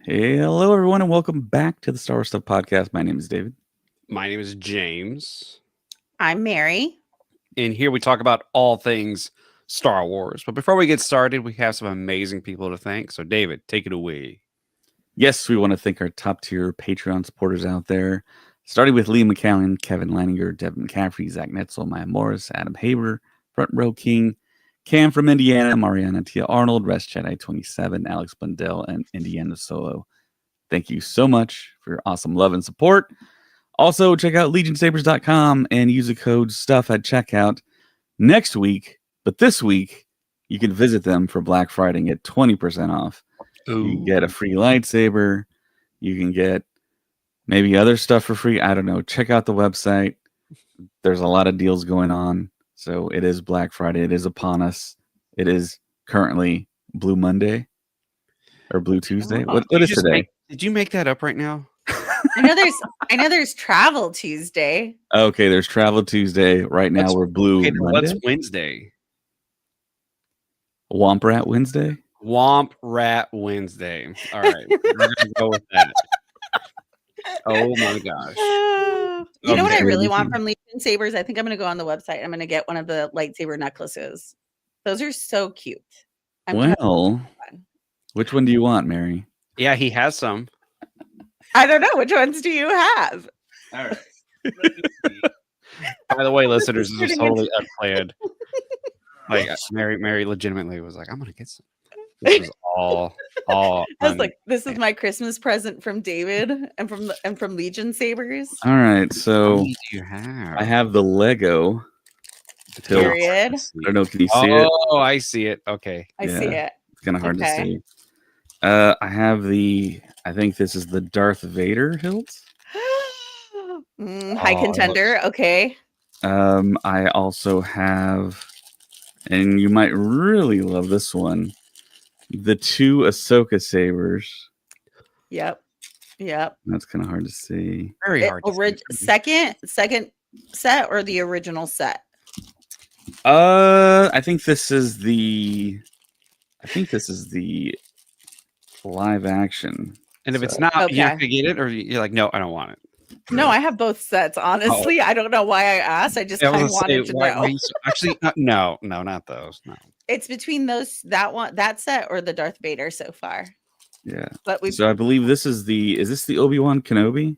Hey, hello, everyone, and welcome back to the Star Wars Stuff Podcast. My name is David. My name is James, I'm Mary. and here we talk about all things Star Wars. But before we get started, we have some amazing people to thank. So, David, take it away. Yes, we want to thank our top tier Patreon supporters out there, starting with Lee McCallan, Kevin Leininger, Devin McCaffrey, Zach Netzel, Maya Morris, Adam Haber, Front Row King, Cam from Indiana, Mariana Tia Arnold, Rest Jedi 27, Alex Bundell, and Indiana Solo. Thank you so much for your awesome love and support. Also, check out legionsabers.com and use the code STUFF at checkout next week. But this week, you can visit them for Black Friday and get 20% off. Ooh. You can get a free lightsaber. You can get maybe other stuff for free. I don't know. Check out the website. There's a lot of deals going on. So it is Black Friday. It is upon us. It is currently Blue Monday or Blue Tuesday. What is today? Did you make that up right now? I know there's Travel Tuesday. Okay, there's Travel Tuesday. Right now we're Blue Okay, Monday. what's Wednesday? Womp Rat Wednesday. Womp Rat Wednesday. All right, we're gonna go with that. Oh my gosh! You know what I Okay. really want from Legion Sabers? I think I'm going to go on the website. I'm going to get one of the lightsaber necklaces. Those are so cute. Well, which one do you want, Mary? Yeah, he has some. I don't know. Which ones do you have? All right. By the way, listeners, this was totally unplanned. Like Mary legitimately was like, "I'm gonna get some." This was all. I was like, "This is my Christmas present from David and from Legion Sabers." All right, so How many do you have? I have the Lego. Period. I don't know. Can you see it? Oh, I see it. Okay. I see it. It's kind of hard to Okay. see. I have the. I think this is the Darth Vader hilt. High contender. Okay. I also have, and you might really love this one, the two Ahsoka sabers. Yep. That's kind of hard to see. Very hard. To see. Second set or the original set? I think this is the. Live action. And if it's So- not, Okay. you have to get it, or you're like, no, I don't want it. No, I have both sets. Honestly, I don't know why I asked. I just I kind was of gonna say, wanted to why know. you actually, no, not those. No. It's between that set or the Darth Vader so far. Yeah. But we So I believe this is the. Is this the Obi-Wan Kenobi?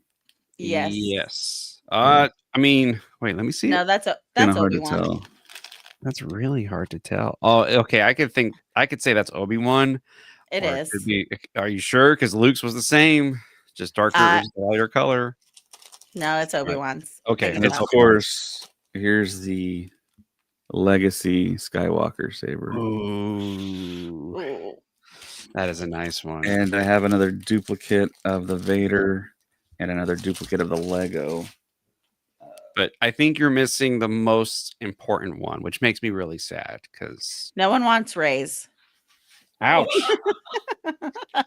yes. Yes. Yeah. I mean, wait, let me see. No, it. that's Kind of hard Obi-Wan. to tell. That's really hard to tell. Oh, okay. I could say that's Obi-Wan. It or is. could be, are you sure? Because Luke's was the same, just darker, just a lighter color. No, it's Obi-Wan's. Okay, And it's of course, here's the Legacy Skywalker saber. Ooh, Ooh. that is a nice one. And I have another duplicate of the Vader and another duplicate of the Lego. But I think you're missing the most important one, which makes me really sad because No one wants Ray's. ouch.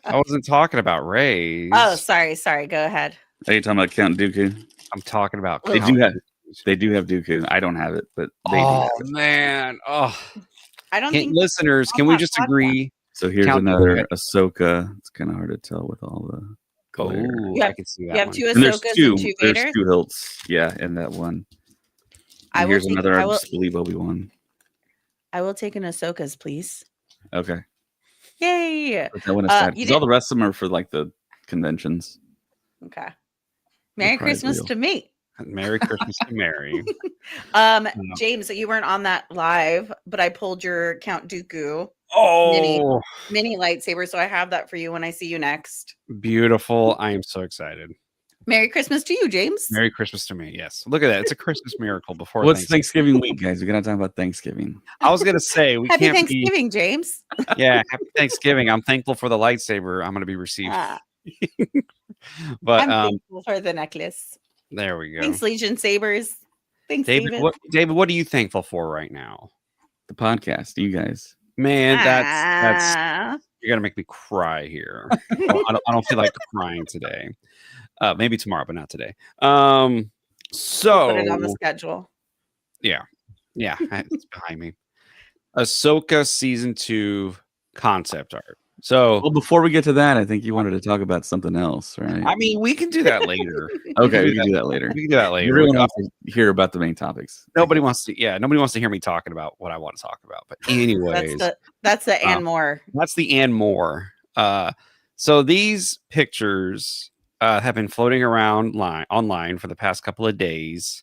I wasn't talking about Ray's. Oh, sorry. Go ahead. Are you talking about Count Dooku? I'm talking about They Count do have. Dooku's. They do have Dooku. I don't have it, but they do Oh have it. man. Oh, I don't think listeners, can we just agree? So here's Count another Dooku. Ahsoka. It's kind of hard to tell with all the glare. Oh, You I have- can see that you have one. two And there's Ahsokas two. and two There's Vaders. two hilts. Yeah, in that one. I And will here's take- another. I I will- just believe Obi-Wan. I will take an Ahsoka's, please. Okay. Yay. Put that one aside. you Because all the rest of them are for like the conventions. Okay. Merry prize Christmas wheel. to me. Merry Christmas to Mary. James, you weren't on that live, but I pulled your Count Dooku Oh, mini lightsaber, so I have that for you when I see you next. beautiful. I am so excited. Merry Christmas to you, James. Merry Christmas to me. Yes. Look at that. It's a Christmas miracle before What's Thanksgiving week, guys? We gotta talk about Thanksgiving. I was going to say, we Happy can't Thanksgiving, James. be. Yeah. Happy Thanksgiving. I'm thankful for the lightsaber I'm going to be receiving. Ah, But I'm thankful for the necklace. there we go. Thanks, Legion Sabers. Thanks, David, David. what are you thankful for right now? The podcast, you guys. Man, that's Ah. you're gonna make me cry here. I don't feel like crying today. Maybe tomorrow, but not today. So Put it on the schedule. yeah, it's behind me. Ahsoka season 2 concept art. So, Well, before we get to that, I think you wanted to talk about something else, right? I mean, we can do that later. Okay, we can do that later. We can do that later. Everyone wants to hear about the main topics. Nobody wants to. Yeah, nobody wants to hear me talking about what I want to talk about. But anyways, that's the and more. That's the and more. So these pictures have been floating around online for the past couple of days.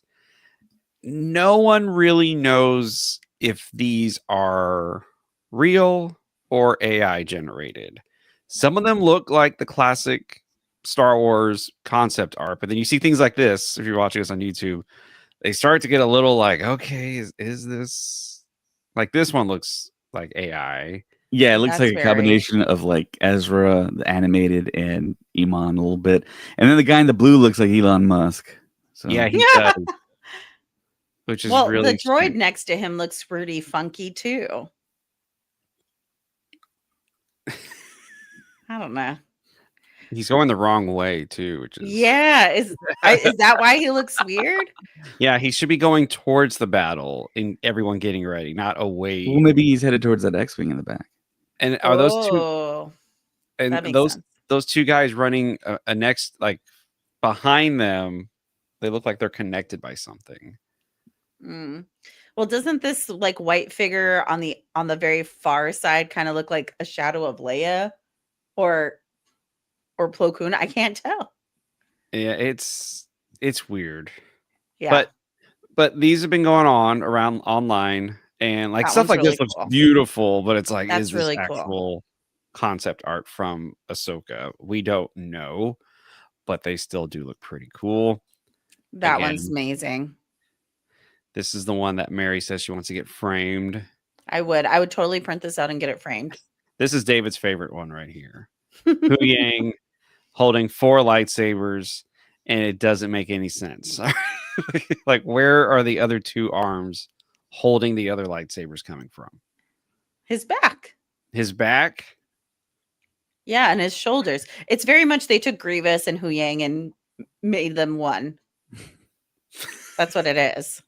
No one really knows if these are real or AI generated. Some of them look like the classic Star Wars concept art, but then you see things like this. If you're watching us on YouTube, they start to get a little like, okay, is this like this one looks like AI? Yeah, it looks like a combination of like Ezra, the animated, and Iman a little bit. And then the guy in the blue looks like Elon Musk. So Yeah, he does. Which is really the droid next to him looks pretty funky too. I don't know. He's going the wrong way too, which is is that why he looks weird? Yeah, he should be going towards the battle and everyone getting ready, not away. Well, maybe he's headed towards that X-wing in the back. And are those two? And that makes sense. those two guys running a next like behind them, they look like they're connected by something. Well, doesn't this like white figure on the very far side kind of look like a shadow of Leia or Plo Koon? I can't tell. Yeah, it's weird. Yeah. But these have been going on around online and like That stuff one's like really this looks cool. beautiful, but it's like, That's is this really actual cool. concept art from AHSOKA? We don't know, but they still do look pretty cool. That one's amazing. This is the one that Mary says she wants to get framed. I would totally print this out and get it framed. This is David's favorite one right here. Hu Yang holding 4 lightsabers, and it doesn't make any sense. Like, where are the other 2 arms holding the other lightsabers coming from? His back. His back? Yeah, and his shoulders. It's very much they took Grievous and Hu Yang and made them one. That's what it is.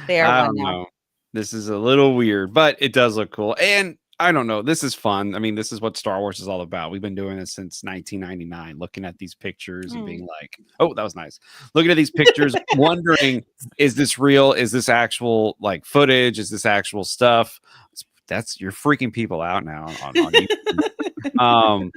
They are one now. Know. This is a little weird, but it does look cool. And I don't know. This is fun. I mean, this is what Star Wars is all about. We've been doing this since 1999, looking at these pictures and being like, oh, that was nice. Looking at these pictures, wondering, is this real? Is this actual like footage? Is this actual stuff? You're freaking people out now on YouTube.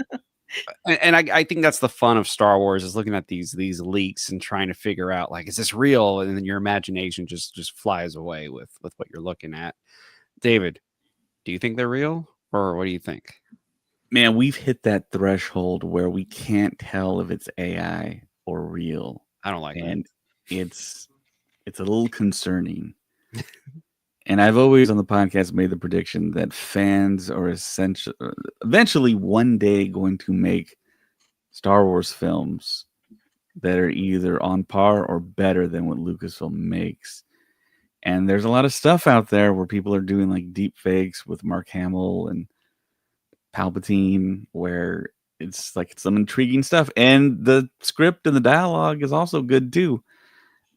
And I think that's the fun of Star Wars is looking at these leaks and trying to figure out like, is this real? And then your imagination just flies away with what you're looking at. David, do you think they're real or what do you think? Man, we've hit that threshold where we can't tell if it's AI or real. I don't like it. And it's a little concerning. And I've always on the podcast made the prediction that fans are eventually one day going to make Star Wars films that are either on par or better than what Lucasfilm makes. And there's a lot of stuff out there where people are doing like deep fakes with Mark Hamill and Palpatine, where it's like some intriguing stuff. And the script and the dialogue is also good too.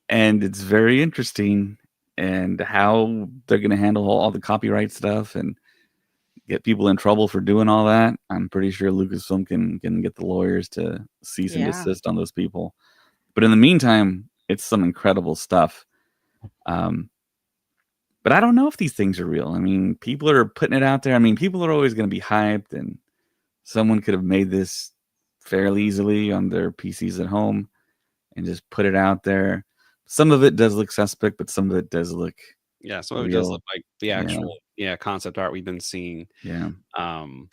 And it's very interesting. And how they're going to handle all the copyright stuff and get people in trouble for doing all that. I'm pretty sure Lucasfilm can get the lawyers to cease and desist on those people. But in the meantime, it's some incredible stuff. But I don't know if these things are real. I mean, people are putting it out there. I mean, people are always going to be hyped, and someone could have made this fairly easily on their PCs at home and just put it out there. Some of it does look suspect, but some of it does look some of it does look like the actual concept art we've been seeing. Yeah. But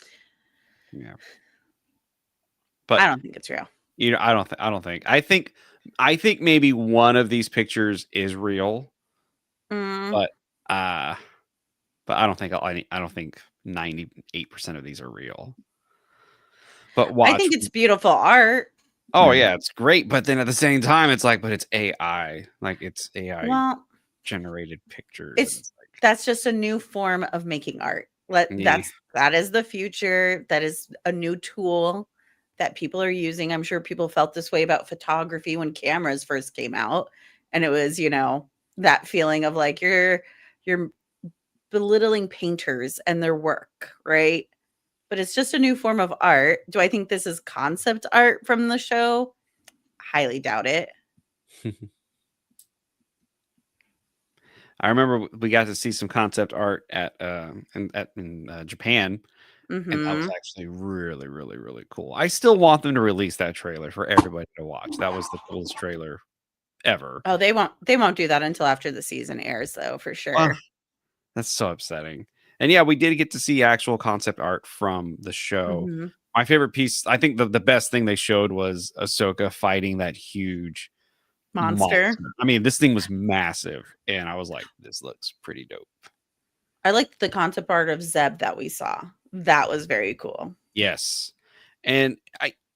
I don't think it's real. You know, I don't think. I think maybe one of these pictures is real. But I don't think 98% of these are real. But watch. I think it's beautiful art. Oh yeah, it's great, but then at the same time, it's like, but it's AI, like it's AI generated pictures. That's just a new form of making art. That is the future. That is a new tool that people are using. I'm sure people felt this way about photography when cameras first came out, and it was, that feeling of like you're belittling painters and their work, right? but it's just a new form of art. Do I think this is concept art from the show? Highly doubt it. I remember we got to see some concept art at in Japan, and that was Mhm. actually really, really, really cool. I still want them to release that trailer for everybody to watch. That was the coolest trailer ever. Oh, they won't do that until after the season airs, though, for Well, sure. that's so upsetting. And yeah, we did get to see actual concept art from the show. Mhm. My favorite piece, I think the best thing they showed was Ahsoka fighting that huge Monster. monster. I mean, this thing was massive, and I was like, this looks pretty dope. I liked the concept art of Zeb that we saw. That was very cool. Yes. And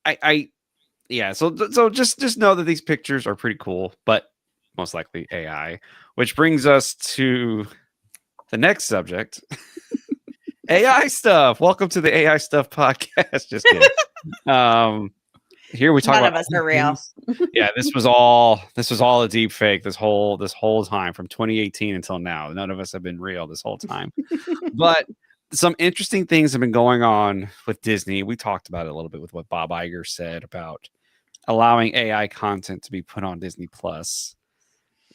I yeah, so just know that these pictures are pretty cool, but most likely AI, which brings us to the next subject. AI stuff. Welcome to the AI stuff podcast. Just kidding. Here we talk None about of us are real. yeah, this was all a deep fake this whole time from 2018 until now. None of us have been real this whole time. But some interesting things have been going on with Disney. We talked about it a little bit with what Bob Iger said about allowing AI content to be put on Disney Plus,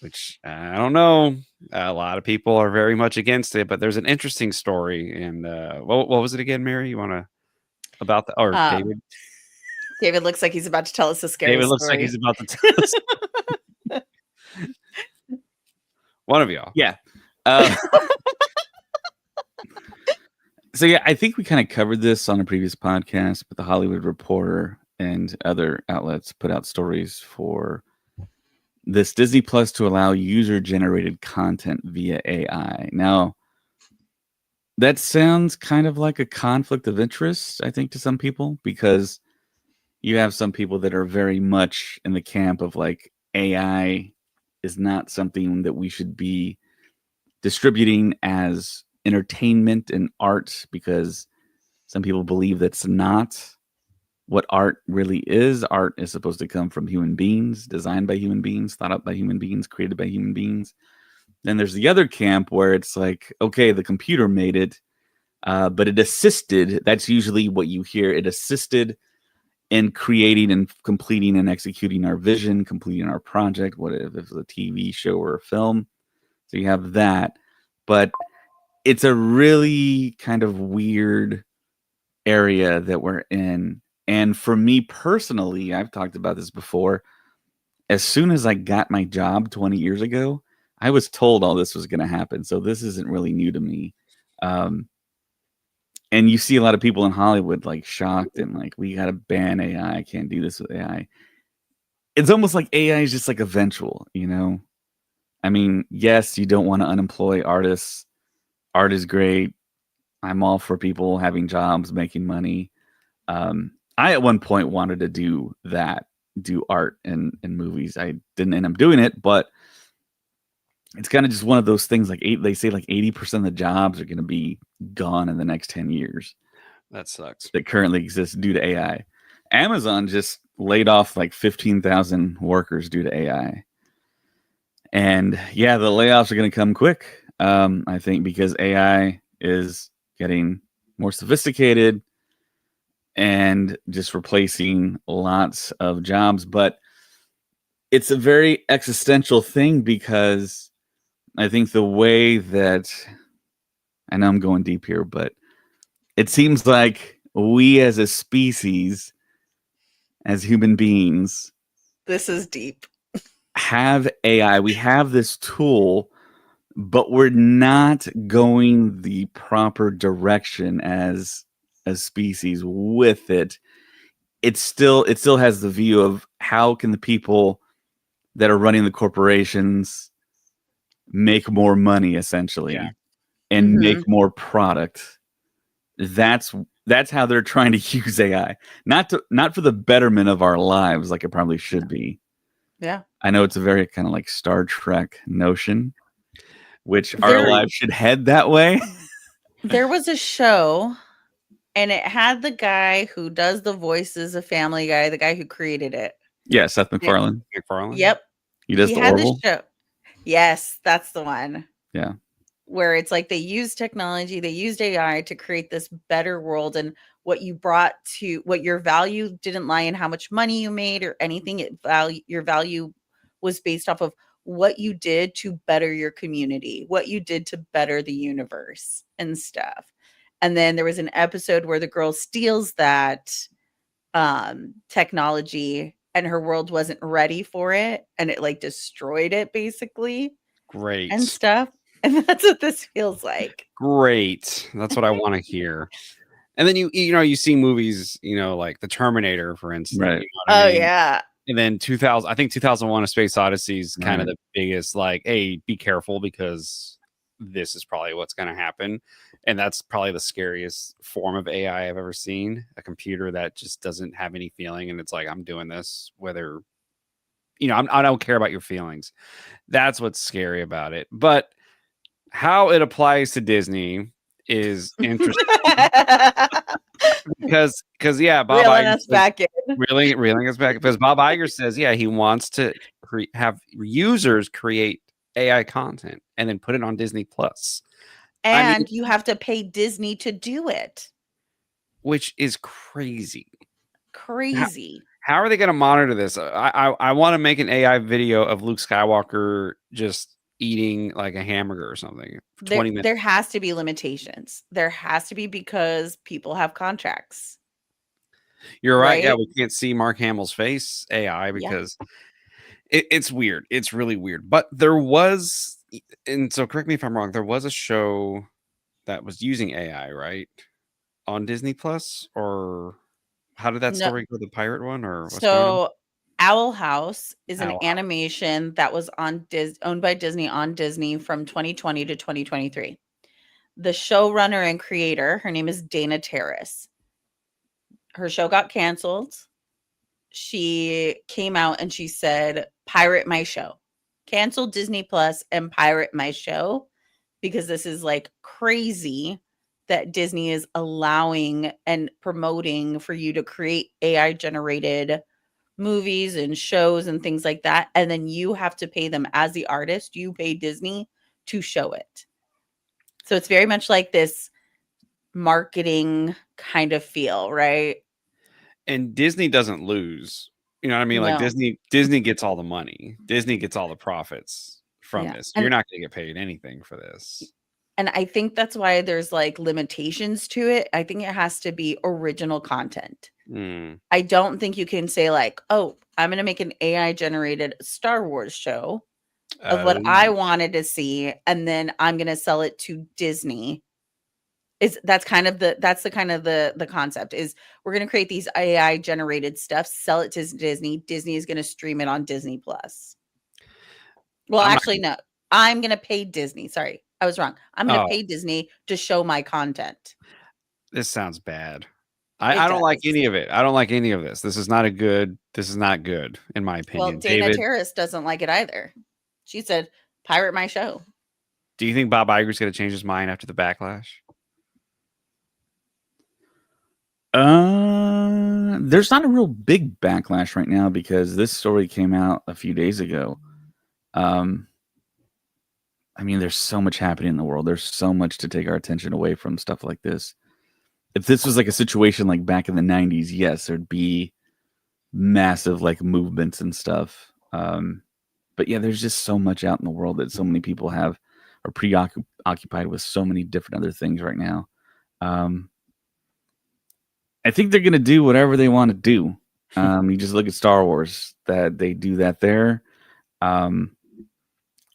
which I don't know. A lot of people are very much against it, but there's an interesting story. And what was it again, Mary? You want to about the or David? David looks like he's about to tell us a scary David story. looks like he's about to tell us. One of y'all. Yeah. So yeah, I think we kind of covered this on a previous podcast, but the Hollywood Reporter and other outlets put out stories for this Disney Plus to allow user-generated content via AI. Now, that sounds kind of like a conflict of interest, I think, to some people, because you have some people that are very much in the camp of like AI is not something that we should be distributing as entertainment and art, because some people believe that's not what art really is. Art is supposed to come from human beings, designed by human beings, thought up by human beings, created by human beings. Then there's the other camp where it's like, okay, the computer made it, but it assisted. That's usually what you hear. It assisted in creating and completing and executing our vision, completing our project, what if it's a TV show or a film. So you have that. But it's a really kind of weird area that we're in. And for me personally, I've talked about this before. As soon as I got my job 20 years ago, I was told all this was going to happen. So this isn't really new to me. And you see a lot of people in Hollywood like shocked and like, we got to ban AI. I can't do this with AI. It's almost like AI is just like eventual, you know? I mean, yes, you don't want to unemploy artists. Art is great. I'm all for people having jobs, making money. I at one point wanted to do that, do art in movies. I didn't end up doing it, but it's kind of just one of those things. Like they say like 80% of the jobs are going to be gone in the next 10 years. That sucks. That currently exist due to AI. Amazon just laid off like 15,000 workers due to AI. And yeah, the layoffs are going to come quick. I think because AI is getting more sophisticated and just replacing lots of jobs. But it's a very existential thing, because I think the way that, I know I'm going deep here, but it seems like we as a species, as human beings, This is deep. have AI. We have this tool, but we're not going the proper direction as a species with it. It still has the view of how can the people that are running the corporations make more money, essentially, Yeah. and make more product. That's how they're trying to use AI, not for the betterment of our lives like it probably should be. Yeah. I know it's a very kind of like Star Trek notion, which our lives should head that way. There was a show, and it had the guy who does the voices of Family Guy, the guy who created it. Yeah, Seth MacFarlane. Yep. He does the had Orville. this show. Yes, that's the one. Yeah. where it's like they used technology, they used AI to create this better world, and what you brought to what your value didn't lie in how much money you made or anything. Your value was based off of what you did to better your community, what you did to better the universe and stuff. And then there was an episode where the girl steals that technology, and her world wasn't ready for it, and it like destroyed it basically Great. and stuff. And that's what this feels like. Great. That's what I want to hear. And then you see movies, like The Terminator, for instance. Right. You know what I mean? Yeah. And then 2001: A Space Odyssey is kind of the biggest, like, hey, be careful because this is probably what's going to happen. And that's probably the scariest form of AI I've ever seen. A computer that just doesn't have any feeling. And it's like, I'm doing this, whether, I don't care about your feelings. That's what's scary about it. But how it applies to Disney is interesting. because yeah, Bob reeling Iger us back in. reeling us back, because Bob Iger says, yeah, he wants to have users create AI content and then put it on Disney Plus, and you have to pay Disney to do it, which is crazy. How are they going to monitor this? I want to make an AI video of Luke Skywalker just eating like a hamburger or something for 20 minutes. There has to be limitations. There has to be, because people have contracts. You're right. Yeah, we can't see Mark Hamill's face AI because it's weird. It's really weird. But there was, and so correct me if I'm wrong, there was a show that was using AI, right? On Disney Plus, or how did that story go? The pirate one, or what's going on? Owl House is an animation that was owned by Disney on Disney from 2020 to 2023. The showrunner and creator, her name is Dana Terrace. Her show got canceled. She came out and she said, pirate my show. Cancel Disney Plus and pirate my show, because this is like crazy that Disney is allowing and promoting for you to create AI generated movies and shows and things like that, and then you have to pay them as the artist. You pay Disney to show it. So it's very much like this marketing kind of feel, right? And Disney doesn't lose. You know what I mean? Like Disney gets all the money. Disney gets all the profits from this. You're not going to get paid anything for this. And I think that's why there's like limitations to it. I think it has to be original content. I don't think you can say like, oh, I'm going to make an AI generated Star Wars show of what I wanted to see, and then I'm going to sell it to Disney. That's the kind of the concept is we're going to create these AI generated stuff, sell it to Disney. Disney is going to stream it on Disney Plus. Well, no, I'm going to pay Disney. Sorry, I was wrong. I'm going to pay Disney to show my content. This sounds bad. I don't like any of it. I don't like any of this. This is not good, in my opinion. Well, Dana Terrace doesn't like it either. She said, pirate my show. Do you think Bob Iger's going to change his mind after the backlash? There's not a real big backlash right now because this story came out a few days ago. I mean, there's so much happening in the world. There's so much to take our attention away from stuff like this. If this was like a situation like back in the 90s, yes, there'd be massive like movements and stuff. But yeah, there's just so much out in the world that so many people are preoccupied with so many different other things right now. I think they're going to do whatever they want to do. You just look at Star Wars, that they do that there. And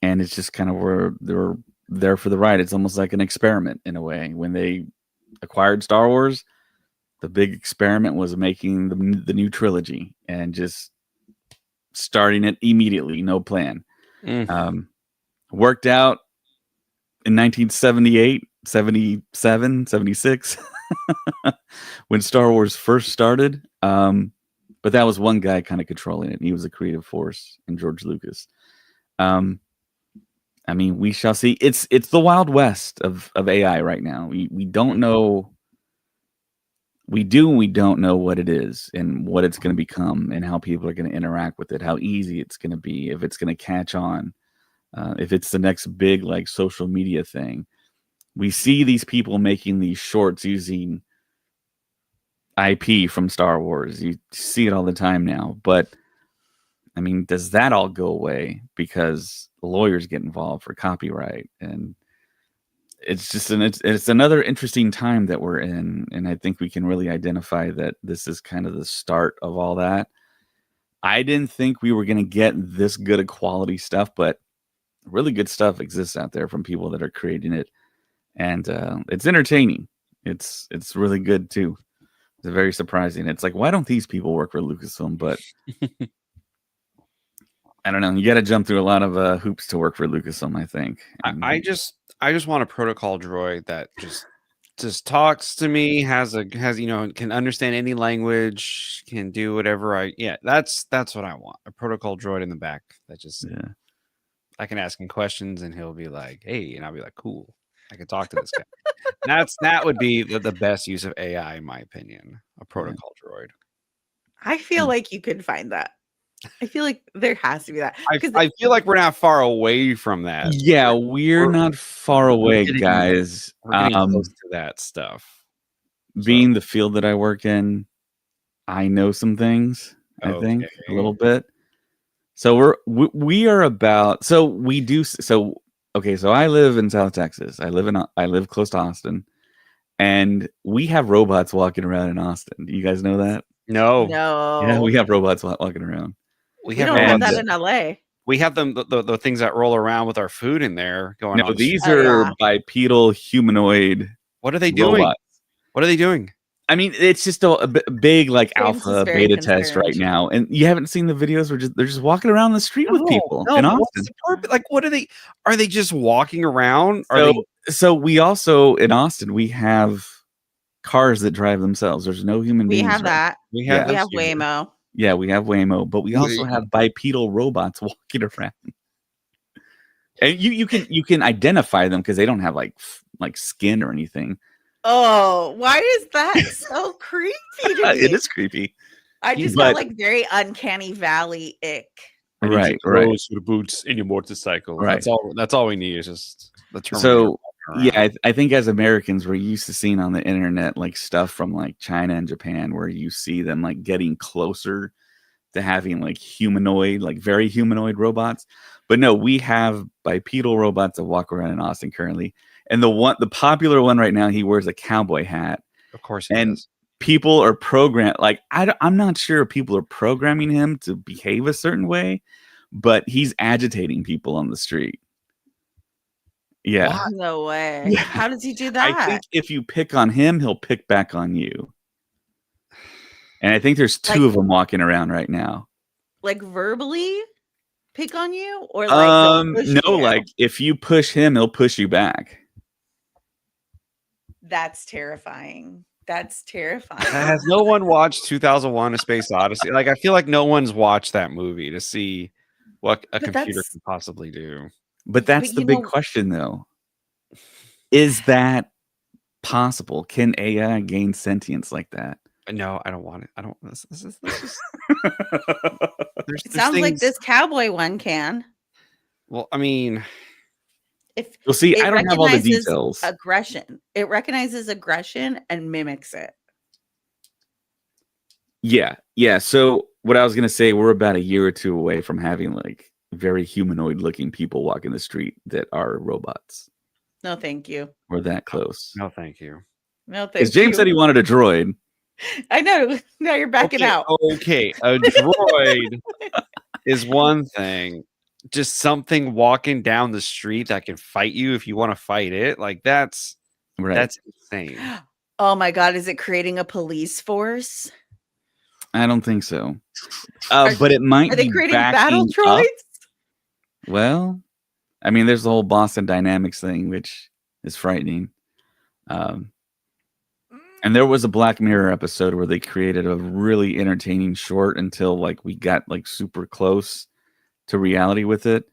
it's just kind of where they're there for the ride. It's almost like an experiment in a way. When they acquired Star Wars, the big experiment was making the new trilogy and just starting it immediately, no plan. Worked out in 1978, 77, 76 when Star Wars first started. But that was one guy kind of controlling it. He was a creative force in George Lucas. I mean, we shall see. It's the Wild West of AI right now. We don't know. We do and we don't know what it is and what it's going to become and how people are going to interact with it, how easy it's going to be, if it's going to catch on. if it's the next big like social media thing. We see these people making these shorts using IP from Star Wars. You see it all the time now. But I mean, does that all go away because lawyers get involved for copyright? And it's just it's another interesting time that we're in, and I think we can really identify that this is kind of the start of all that. I didn't think we were going to get this good of quality stuff, but really good stuff exists out there from people that are creating it, and it's entertaining. It's really good too. It's very surprising. It's like, why don't these people work for Lucasfilm? But I don't know. You got to jump through a lot of hoops to work for Lucasfilm, I think. I just want a protocol droid that just talks to me, has can understand any language, can do whatever that's what I want. A protocol droid in the back that just I can ask him questions and he'll be like, "Hey," and I'll be like, "Cool. I can talk to this guy." That would be the best use of AI in my opinion. A protocol droid. I feel like you could find that. I feel like there has to be that. I feel like we're not far away from that. Yeah, we're not far away, guys. We're getting close to that stuff. Being the field that I work in, I know some things. I think a little bit. So we are about. So we do. So okay. So I live in South Texas. I live close to Austin, and we have robots walking around in Austin. Do you guys know that? No. Yeah, we have robots walking around. We don't have that in LA. We have them the things that roll around with our food in there going on. These are bipedal humanoid. What are they doing? Robots. What are they doing? I mean, it's just a big like alpha beta test right now, and you haven't seen the videos where they're just walking around the street with people in Austin. Like, what are they? Are they just walking around? So we also in Austin we have cars that drive themselves. There's no human beings. We have that. We have Waymo. Yeah, we have Waymo, but we also have bipedal robots walking around. And you can identify them because they don't have like skin or anything. Oh, why is that so creepy to me? It is creepy. I just got like very uncanny valley ick. Right. The boots in your motorcycle. Right. That's all we need is just the term. So yeah, I think as Americans, we're used to seeing on the internet like stuff from like China and Japan where you see them like getting closer to having like humanoid, like very humanoid robots. But no, we have bipedal robots that walk around in Austin currently. And the popular one right now, he wears a cowboy hat. Of course, people are programmed. Like I'm not sure people are programming him to behave a certain way, but he's agitating people on the street. Yeah. What? No way. Yeah. How does he do that? I think if you pick on him, he'll pick back on you. And I think there's two of them walking around right now. Like verbally pick on you, or like no, like if you push him, he'll push you back. That's terrifying. That's terrifying. Has no one watched 2001: A Space Odyssey? Like, I feel like no one's watched that movie to see what a computer can possibly do. But that's the big question, though. Is that possible? Can AI gain sentience like that? No, I don't want it. I don't. This is it sounds like this cowboy one can. Well, I mean, if you'll see, I don't have all the details. It recognizes aggression and mimics it. Yeah. So what I was gonna say, we're about a year or two away from having like very humanoid-looking people walking the street that are robots. No, thank you. We're that close. No, thank you. No, thank you. Because James said he wanted a droid. I know. Now you're backing out. Okay, a droid is one thing. Just something walking down the street that can fight you if you want to fight it. Like that's insane. Oh my God, is it creating a police force? I don't think so. But it might be. Are they creating battle droids? Well, I mean, there's the whole Boston Dynamics thing, which is frightening. And there was a Black Mirror episode where they created a really entertaining short until like we got like super close to reality with it,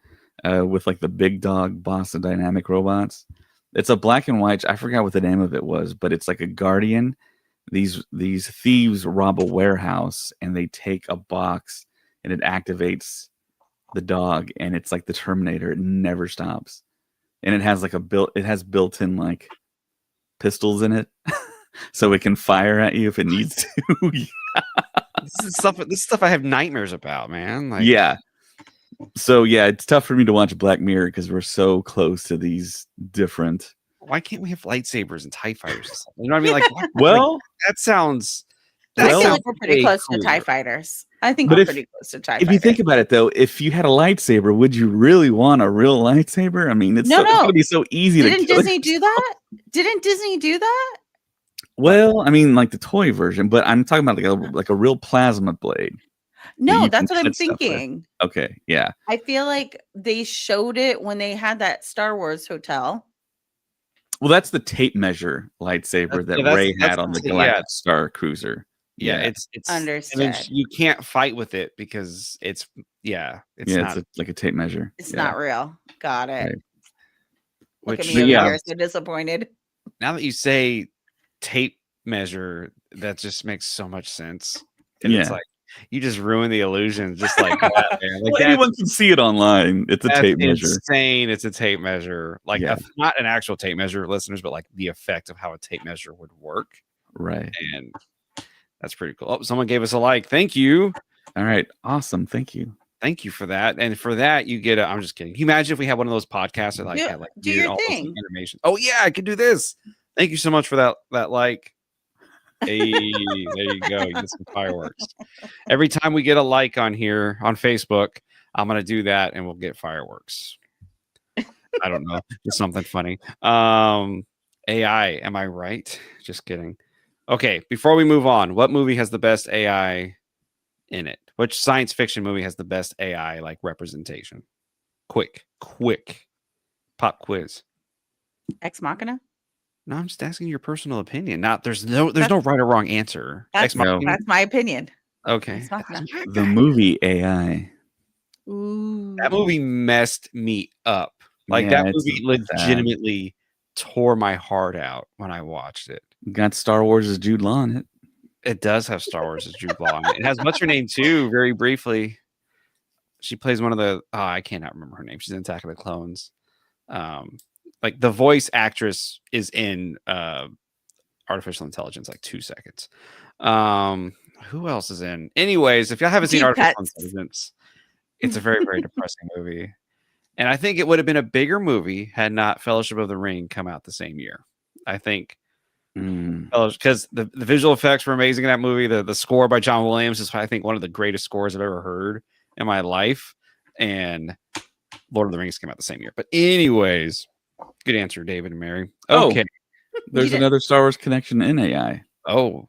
with like the big dog Boston Dynamic robots. It's a black and white. I forgot what the name of it was, but it's like a guardian. These thieves rob a warehouse and they take a box and it activates the dog, and it's like the Terminator. It never stops, and it has like built-in like pistols in it, so it can fire at you if it needs to. This is stuff I have nightmares about, man. Like, Yeah. So yeah, it's tough for me to watch Black Mirror because we're so close to these different. why can't we have lightsabers and TIE fighters? And stuff? You know what I mean? Like, what? Well, That sounds. I feel sounds like we're pretty way close to cooler. TIE fighters. I think But we're if- pretty close to TIE if fighters. you think about it, though, if you had a lightsaber, would you really want a real lightsaber? I mean, it's No, it's no. gonna be so easy to Didn't kill Disney it. do that? Didn't Disney do that? Well, I mean, like the toy version, but I'm talking about like a real plasma blade. No, you can that's what I'm cut stuff with. thinking. Okay, yeah. I feel like they showed it when they had that Star Wars hotel. Well, that's the tape measure lightsaber that Rey had on the Galactic Star Cruiser. Yeah, it's Understood. and then you can't fight with it because it's not. It's like a tape measure. It's not real. Got it. Right. Look at Which, me over yeah. here, so disappointed. now that you say tape measure, that just makes so much sense. And it's Yeah. like you just ruin the illusion just like that, man. Like Well, anyone can see it online. It's a that's tape measure. insane. It's a tape measure. Like Yeah. not an actual tape measure, listeners, but like the effect of how a tape measure would work. Right. And that's pretty cool. Oh, someone gave us a like. Thank you. All right. Awesome. Thank you. Thank you for that. And for that, you get I'm just kidding. Can you imagine if we had one of those podcasts that like Do- had like do weird, your almost thing. animation? Oh yeah, I could do this. Thank you so much for that like. Hey, there you go. You get some fireworks. Every time we get a like on here on Facebook, I'm gonna do that and we'll get fireworks. I don't know. Just something funny. AI, am I right? Just kidding. Okay, before we move on, what movie has the best AI in it? Which science fiction movie has the best AI like representation? Quick pop quiz. Ex Machina. No, I'm just asking your personal opinion. Not there's no right or wrong answer. That's, Ex Machina? that's my opinion. Okay. Ex Machina. The movie AI. Ooh. That movie messed me up. Like Yeah, that it's movie sad. legitimately tore my heart out when I watched it. Got Star Wars' Jude Law in it. It does have Star Wars as Jude Law. It has what's her name too, very briefly. She plays one of the I cannot remember her name. She's in Attack of the Clones. Like the voice actress is in Artificial Intelligence, like 2 seconds. Who else is in? Anyways, if y'all haven't seen Deep Artificial cuts. Intelligence, it's a very, very depressing movie. And I think it would have been a bigger movie had not Fellowship of the Ring come out the same year. I think because the visual effects were amazing in that movie. The score by John Williams is, I think, one of the greatest scores I've ever heard in my life. And Lord of the Rings came out the same year. But anyways, good answer, David and Mary. Okay. There's another Star Wars connection in AI. Oh,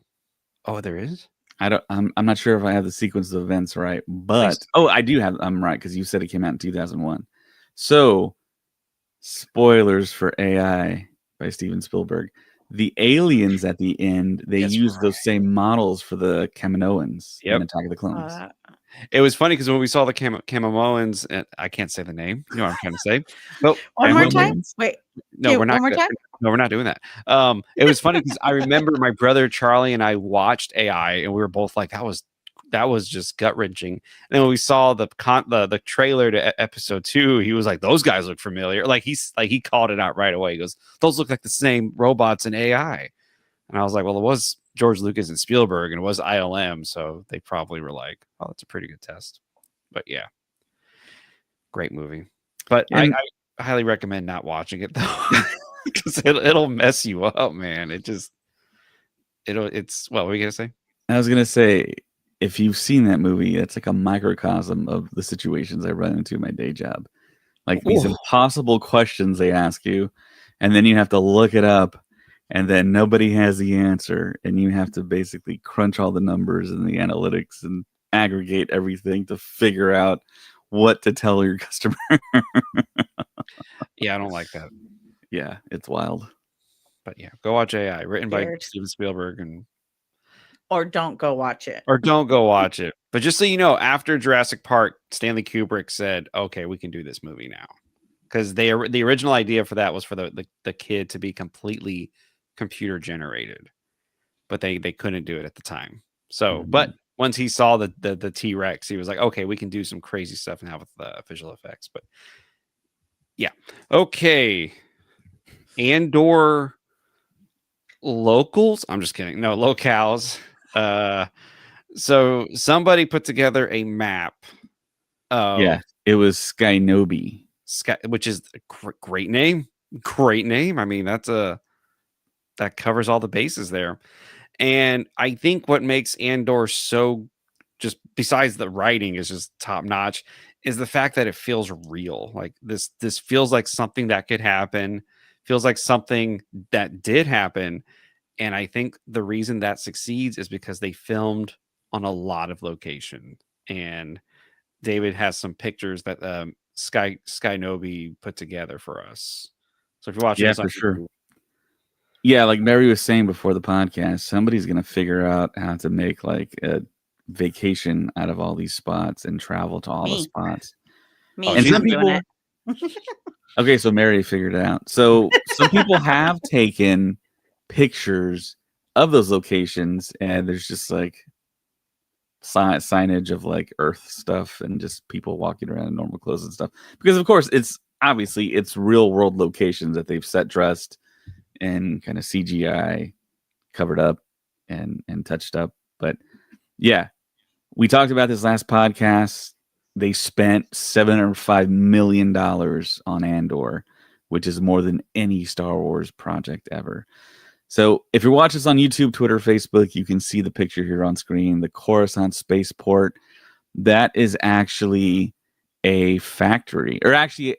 there is? I'm not sure if I have the sequence of events right, but I do have. I'm right because you said it came out in 2001. So, spoilers for AI by Steven Spielberg. The aliens at the end, they use those same models for the Kaminoans in Attack of the Clones. It was funny because when we saw the Kaminoans, and I can't say the name. You know what I'm trying to say. But One more time. Wait. No, we're not. One more time. No, we're not doing that. It was funny because I remember my brother Charlie and I watched AI, and we were both like, "That was just gut wrenching." And then when we saw the trailer to episode 2, he was like, "Those guys look familiar." Like he called it out right away. He goes, "Those look like the same robots in AI." And I was like, "Well, it was George Lucas and Spielberg, and it was ILM, so they probably were like, oh, that's a pretty good test." But yeah, great movie. But I highly recommend not watching it though, because it'll mess you up, man. It's what were you gonna say? I was gonna say, if you've seen that movie, it's like a microcosm of the situations I run into in my day job. Like these impossible questions they ask you, and then you have to look it up, and then nobody has the answer, and you have to basically crunch all the numbers and the analytics and aggregate everything to figure out what to tell your customer. Yeah, I don't like that. Yeah, it's wild. But yeah, go watch AI, written by Weird. Steven Spielberg, Or don't go watch it. or don't go watch it. But just so you know, after Jurassic Park, Stanley Kubrick said, "Okay, we can do this movie now," because the original idea for that was for the kid to be completely computer generated, but they couldn't do it at the time. So, but once he saw the T-Rex, he was like, okay, we can do some crazy stuff now with visual effects. But yeah, okay. Andor locals. I'm just kidding. No, locales. So somebody put together a map of it was Skynobi. which is a great name. Great name. I mean, that covers all the bases there. And I think what makes Andor so, just besides the writing is just top notch, is the fact that it feels real. Like this feels like something that could happen, feels like something that did happen. And I think the reason that succeeds is because they filmed on a lot of location. And David has some pictures that Skynobi put together for us. So if you're watching this on for sure. YouTube, Yeah, like Mary was saying before the podcast, somebody's gonna figure out how to make like a vacation out of all these spots and travel to all the spots. And some people. Okay, so Mary figured it out. So some people have taken pictures of those locations, and there's just like signage of like Earth stuff and just people walking around in normal clothes and stuff. Because of course, it's real world locations that they've set dressed and kind of CGI covered up and touched up. But yeah, we talked about this last podcast. They spent $705 million on Andor, which is more than any Star Wars project ever. So if you're watching us on YouTube, Twitter, Facebook, you can see the picture here on screen. The Coruscant spaceport, that is actually a factory, or actually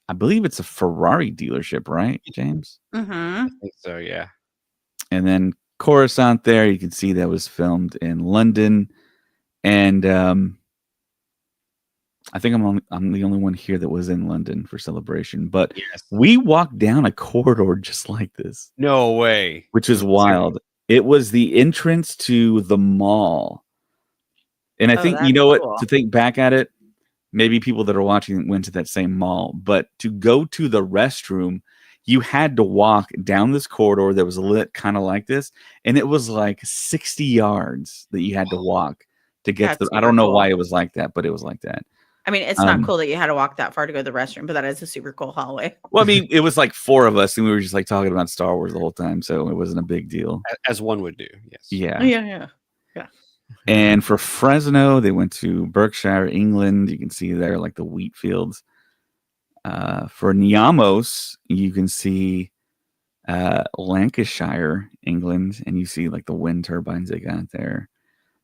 I believe it's a Ferrari dealership, right, James? Mm-hmm. I think so, yeah. And then Coruscant there, you can see that was filmed in London. And I think I'm the only one here that was in London for Celebration. But we walked down a corridor just like this. No way. Which is wild. It was the entrance to the mall. And I think, you know what, to think back at it, maybe people that are watching went to that same mall. But to go to the restroom, you had to walk down this corridor that was lit kind of like this. And it was like 60 yards that you had to walk to get to the. I don't know why it was like that, but it was like that. I mean, it's not cool that you had to walk that far to go to the restroom, but that is a super cool hallway. Well, I mean, it was like 4 of us, and we were just like talking about Star Wars the whole time, so it wasn't a big deal. As one would do, yes. Yeah. And for Fresno, they went to Berkshire, England. You can see there like the wheat fields. For Niamos, you can see Lancashire, England, and you see like the wind turbines they got there.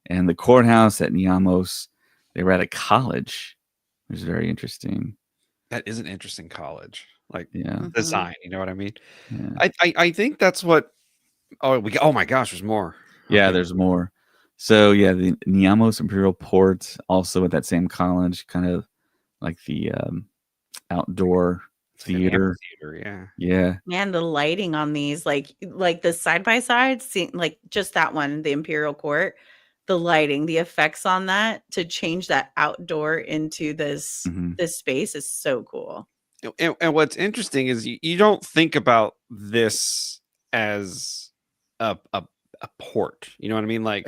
And the courthouse at Niamos, they were at a college. It was very interesting. That is an interesting college, like yeah, design. You know what I mean? Yeah. I think that's what. Oh my gosh, there's more. Yeah, there's more. So yeah, the Niamos Imperial Port, also at that same college, kind of like the outdoor theater. Yeah. Man, the lighting on these, like the side by side, like just that one, the Imperial Court. The lighting, the effects on that to change that outdoor into this this space is so cool. And what's interesting is you don't think about this as a port. You know what I mean? Like,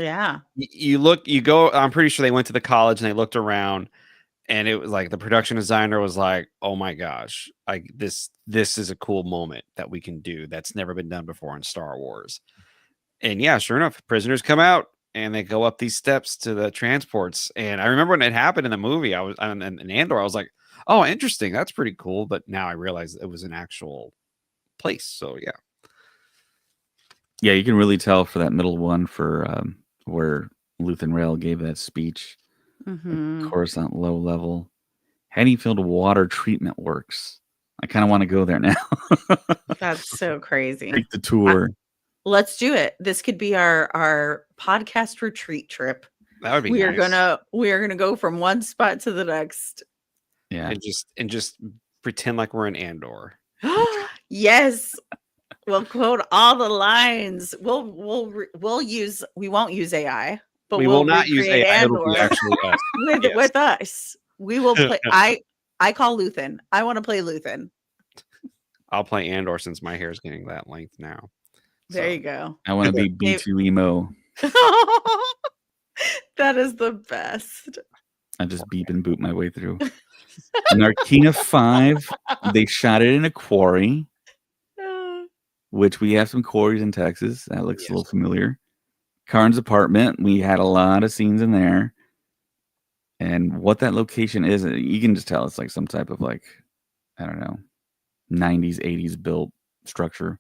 you go. I'm pretty sure they went to the college and they looked around, and it was like the production designer was like, "Oh my gosh, this is a cool moment that we can do that's never been done before in Star Wars." And yeah, sure enough, prisoners come out. And they go up these steps to the transports. And I remember when it happened in the movie, I was in Andor. I was like, "Oh, interesting. That's pretty cool." But now I realize it was an actual place. So yeah, you can really tell for that middle one for where Luthen Rail gave that speech. Coruscant low level, Haddonfield Water Treatment Works. I kind of want to go there now. That's so crazy. Take the tour. Let's do it. This could be our podcast retreat trip. That would be we nice. We are gonna go from one spot to the next. Yeah. And just pretend like we're in Andor. Yes. We'll quote all the lines. We won't use AI, but we will not use AI. It'll be actually us. with us. We will play. I call Luthen. I want to play Luthen. I'll play Andor since my hair is getting that length now. There you go. I want to be B2 emo. That is the best. I just beep and boot my way through. Narkina 5, they shot it in a quarry, which we have some quarries in Texas. That looks a little familiar. Karn's apartment, we had a lot of scenes in there. And what that location is, you can just tell it's like some type of like, I don't know, 90s, 80s built structure.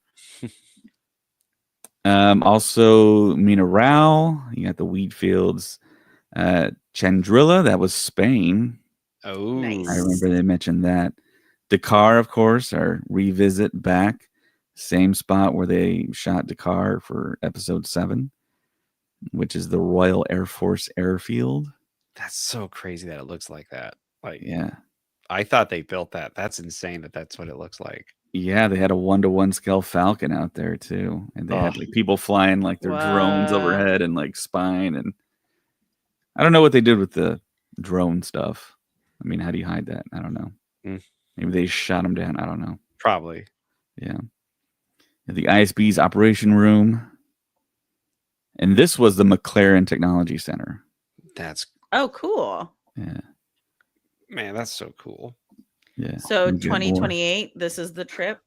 Also, Mineral, you got the wheat fields. Chandrilla, that was Spain. Oh, Nice. I remember they mentioned that. Dakar, of course, our revisit back. Same spot where they shot Dakar for episode 7, which is the Royal Air Force Airfield. that's so crazy that it looks like that. Like, Yeah. I thought they built that. That's insane that that's what it looks like. Yeah, they had a 1-to-1 scale Falcon out there too. And they had like people flying like their drones Wow. overhead and like spying. And I don't know what they did with the drone stuff. I mean, how do you hide that? I don't know. Maybe they shot them down. I don't know. Probably. Yeah. The ISB's operation room. And this was the McLaren Technology Center. That's Oh, cool. Yeah. man, that's so cool. Yeah. So We get more 2028, this is the trip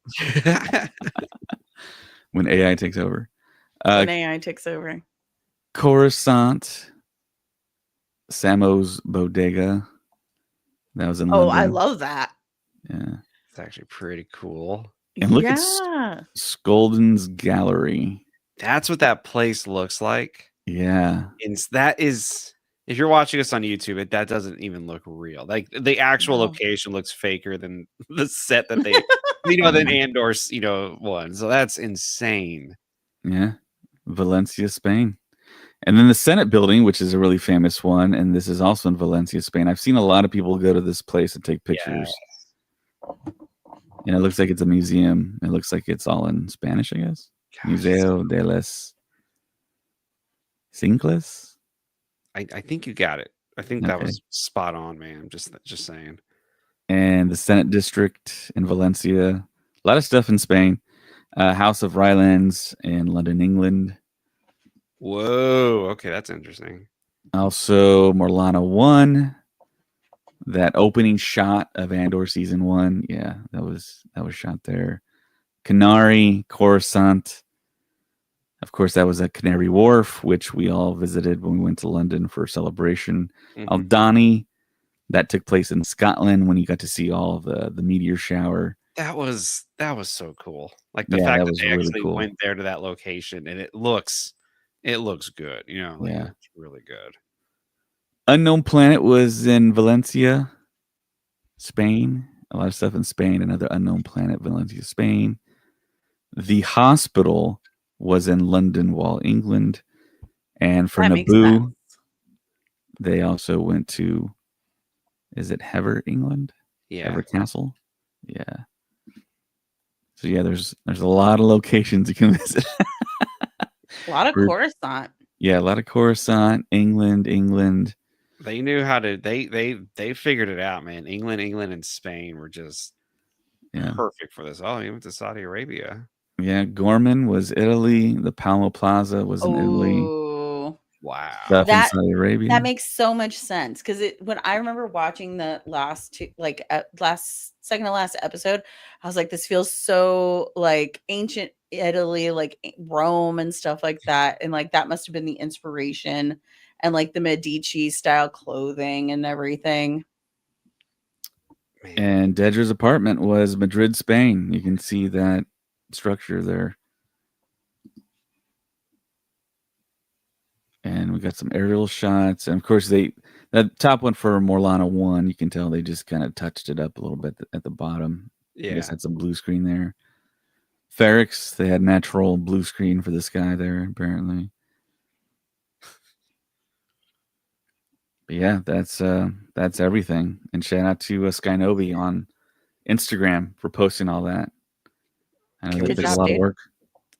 when AI takes over. when AI takes over. Coruscant, Samo's Bodega. That was in Oh, London. I love that. Yeah. It's actually pretty cool. And look at Yeah. Skolden's Gallery. That's what that place looks like. Yeah. And that is, if you're watching us on YouTube, that doesn't even look real. Like the actual No. location looks faker than the set that they, than Andor's, one. So that's insane. Yeah. Valencia, Spain. And then the Senate building, which is a really famous one. And this is also in Valencia, Spain. I've seen a lot of people go to this place and take pictures. And it looks like it's a museum. It looks like it's all in Spanish, I guess. Gosh, Museo de las Cincles. I think you got it. I think that Okay. was spot on, man. I'm just saying. And the Senate district in Valencia. A lot of stuff in Spain. House of Rylands in London, England. Whoa. Okay, that's interesting. Also, Morlana 1. That opening shot of Andor season 1. Yeah, that was shot there. Canary, Coruscant. Of course, that was at Canary Wharf, which we all visited when we went to London for a celebration. Aldani, that took place in Scotland when you got to see all of the meteor shower. That was so cool. Like the Yeah, fact that that was they really actually cool. went there to that location and it looks good. Yeah. It's really good. Unknown Planet was in Valencia, Spain. A lot of stuff in Spain. Another Unknown Planet, Valencia, Spain. The hospital was in London, Wall, England. And for That makes Naboo, sense. they also went to, is it Hever, England? Yeah. Hever Castle? Yeah. So yeah, there's a lot of locations you can visit. A lot of We're- Coruscant. Yeah, a lot of Coruscant, England. They knew how to they figured it out, man. England and Spain were just Yeah. perfect for this. Oh, he went to Saudi Arabia. Yeah, Gorman was Italy. The Palmo Plaza was in Italy. Oh, Wow. Stuff in That- Saudi Arabia. that makes so much sense because when I remember watching the last second to last episode, I was like, this feels so like ancient Italy, like Rome and stuff like that, and like that must have been the inspiration and like the Medici style clothing and everything. Man. And Dedra's apartment was Madrid, Spain. You can see that structure there. And we got some aerial shots. And of course, that top one for Morlana 1, you can tell they just kind of touched it up a little bit at the bottom. I Yeah. guess had some blue screen there. Ferrex, they had natural blue screen for this guy there, apparently. But yeah, that's everything. And shout out to Skynobi on Instagram for posting all that. I know Good that takes a job, lot of dude. work.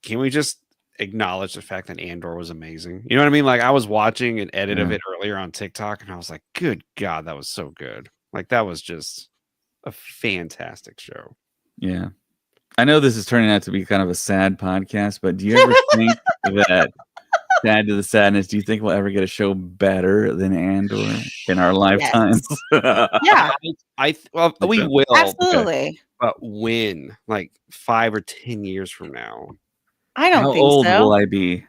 Can we just acknowledge the fact that Andor was amazing? You know what I mean? Like I was watching an edit of Yeah. it earlier on TikTok and I was like, good God, that was so good. Like that was just a fantastic show. Yeah. I know this is turning out to be kind of a sad podcast, but do you ever think that add to the sadness, do you think we'll ever get a show better than Andor in our lifetimes? Yeah, Well, we will. absolutely. But when? Like 5 or 10 years from now? I don't How think old so. will I be?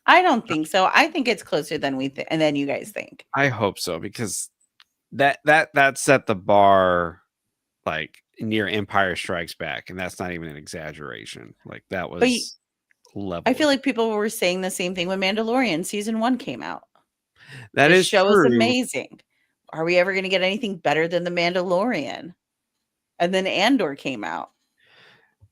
I don't think so. I think it's closer than we think, and then you guys think. I hope so, because that set the bar like near Empire Strikes Back, and that's not even an exaggeration. Like that But was level. I feel like people were saying the same thing when Mandalorian season 1 came out. That This is show true. is amazing. Are we ever going to get anything better than the Mandalorian? And then Andor came out.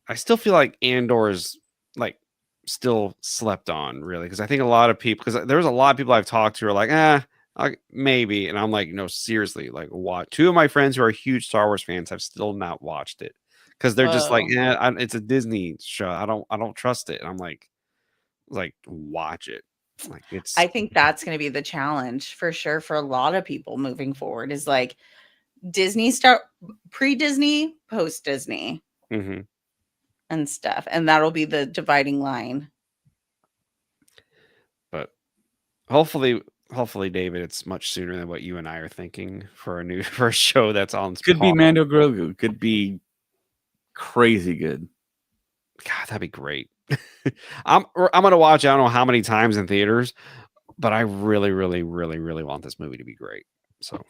I still feel like Andor is like still slept on, really, because I think a lot of people, because there's a lot of people I've talked to are like, maybe, and I'm like, no, seriously, like, what? 2 of my friends who are huge Star Wars fans have still not watched it because they're just like, it's a Disney show. I don't trust it. And I'm like, watch it. Like it's. I think that's going to be the challenge for sure for a lot of people moving forward. Is like Disney start pre-Disney, post-Disney. Mm-hmm. And stuff, and that'll be the dividing line. But hopefully, David, it's much sooner than what you and I are thinking for a show that's on. Could be Mando Grogu. Could be crazy good. God, that'd be great. I'm gonna watch. I don't know how many times in theaters, but I really, really, really, really want this movie to be great. So.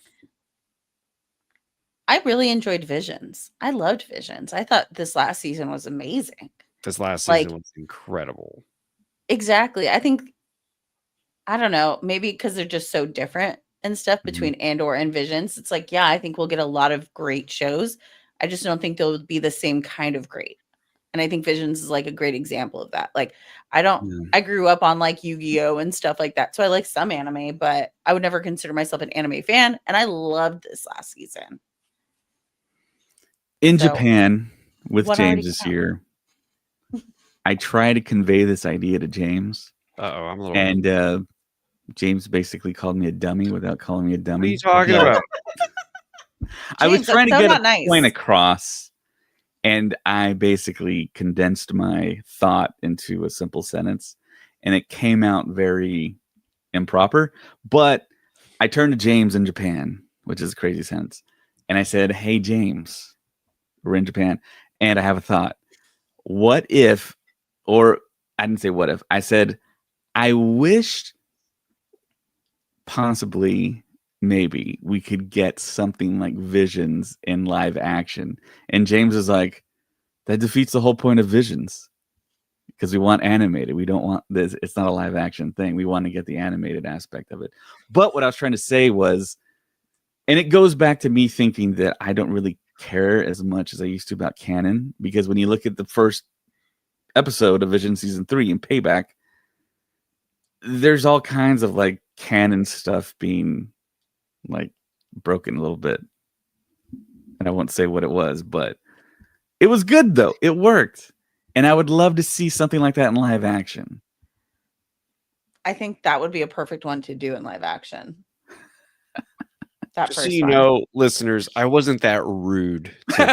I really enjoyed Visions. I loved Visions. I thought this last season was amazing. This last season was incredible. Exactly. I think, I don't know, maybe because they're just so different and stuff between Andor and Visions. It's like, yeah, I think we'll get a lot of great shows. I just don't think they'll be the same kind of great. And I think Visions is like a great example of that. Like, I grew up on like Yu-Gi-Oh and stuff like that. So I like some anime, but I would never consider myself an anime fan. And I loved this last season. In Japan with James this year, I try to convey this idea to James. I'm a little. And James basically called me a dummy without calling me a dummy. What are you talking about? I was trying to get a point across, and I basically condensed my thought into a simple sentence, and it came out very improper. But I turned to James in Japan, which is a crazy sentence, and I said, "Hey, James. We're in Japan, and I have a thought. What if," or I didn't say what if, I said, I wish possibly, maybe we could get something like Visions in live action. And James is like, that defeats the whole point of Visions because we want animated. We don't want this. It's not a live action thing. We want to get the animated aspect of it. But what I was trying to say was, and it goes back to me thinking that I don't really care as much as I used to about canon, because when you look at the first episode of Vision season 3 in Payback, there's all kinds of like canon stuff being like broken a little bit, and I won't say what it was, but it was good though. It worked, and I would love to see something like that in live action. I think that would be a perfect one to do in live action. Just so you know, listeners, I wasn't that rude. No,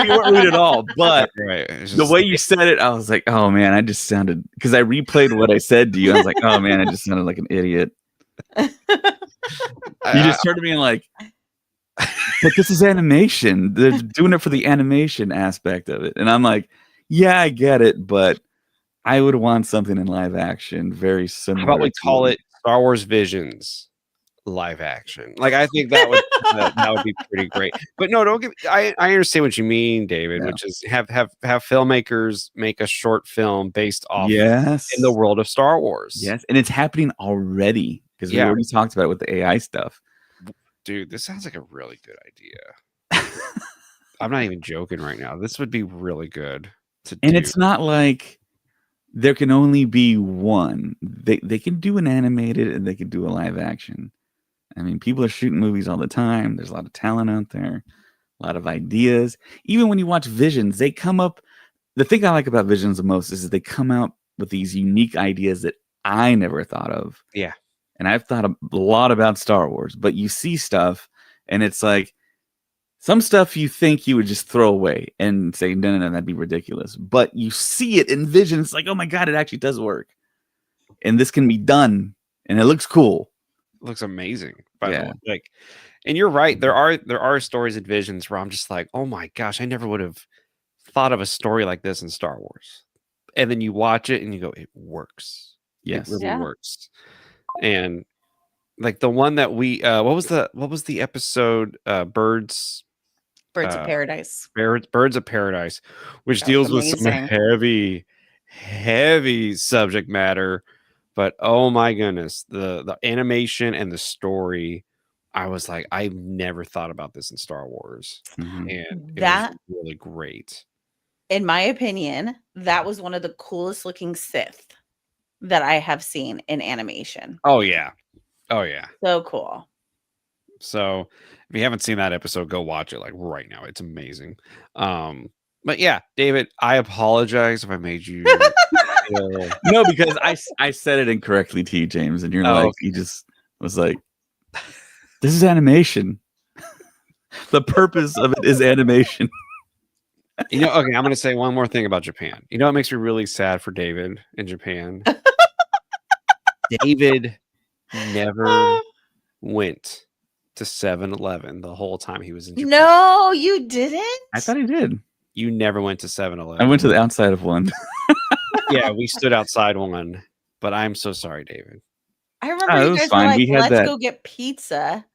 you weren't rude at all. But the way you said it, I was like, oh man, I just sounded, because I replayed what I said to you. I was like, oh man, I just sounded like an idiot. You just turned to me and like, but this is animation. They're doing it for the animation aspect of it. And I'm like, yeah, I get it, but I would want something in live action very similar. How about we call it Star Wars Visions live action? Like, I think that would that would be pretty great. But no, don't give. I understand what you mean, David. Yeah. Which is have filmmakers make a short film based off in the world of Star Wars. Yes, and it's happening already because we already talked about it with the AI stuff. Dude, this sounds like a really good idea. I'm not even joking right now. This would be really good to do. It's not like there can only be one. They can do an animated and they can do a live action. I mean, people are shooting movies all the time. There's a lot of talent out there, a lot of ideas. Even when you watch Visions, they come up. The thing I like about Visions the most is that they come out with these unique ideas that I never thought of. Yeah. And I've thought a lot about Star Wars, but you see stuff and it's like some stuff you think you would just throw away and say, no, that'd be ridiculous. But you see it in Visions, it's like, oh my God, it actually does work. and this can be done, and it looks cool. It looks amazing. By the Yeah. way, like, and you're right. There are stories and visions where I'm just like, oh my gosh, I never would have thought of a story like this in Star Wars. And then you watch it and you go, it works. Yes. It really Yeah. works. And like the one that we what was the episode Birds Birds of Paradise. Birds of Paradise, which That was deals with some amazing. heavy subject matter, but oh my goodness, the animation and the story, I was like, I never thought about this in Star Wars, Mhm. and it That, was really great. in my opinion, that was one of the coolest looking Sith that I have seen in animation. Oh yeah, So cool. So if you haven't seen that episode, go watch it like right now. It's amazing. But yeah, David, I apologize if I made you feel... No, because I said it incorrectly to you, James, and you're like, okay. you just was like, this is animation. The purpose of it is animation. Okay, I'm going to say one more thing about Japan. You know, it makes me really sad for David in Japan. David never went to 7-Eleven the whole time he was in Japan. No, you didn't? I thought he did. You never went to 7-Eleven. I went to the outside of one. Yeah, we stood outside one, but I'm so sorry, David. I remember you guys were like, let's go get pizza.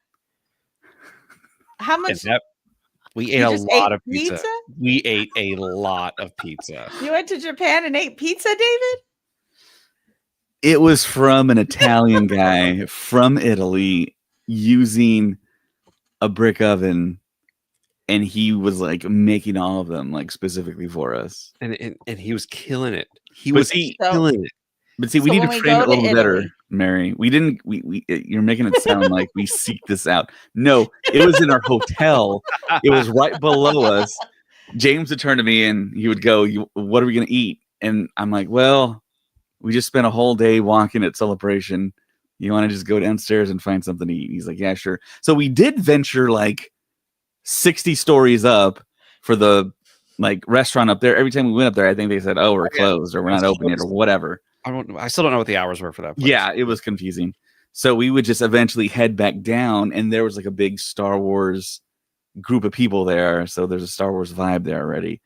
How much? We ate a lot of pizza. We ate a lot of pizza. You went to Japan and ate pizza, David? It was from an Italian guy from Italy using a brick oven, and he was like making all of them like specifically for us. And he was killing it. Killing it. But see, we need to frame it a little better, Mary. We didn't. You're making it sound like we seek this out. No, it was in our hotel. It was right below us. James would turn to me and he would go, "What are we gonna eat?" And I'm like, "Well, we just spent a whole day walking at Celebration. You want to just go downstairs and find something to eat?" He's like, "Yeah, sure." So we did venture like 60 stories up for the like restaurant up there. Every time we went up there, I think they said, "Oh, we're closed," or "We're not open yet," or whatever. I still don't know what the hours were for that place. Yeah, it was confusing. So we would just eventually head back down, and there was like a big Star Wars group of people there. So there's a Star Wars vibe there already.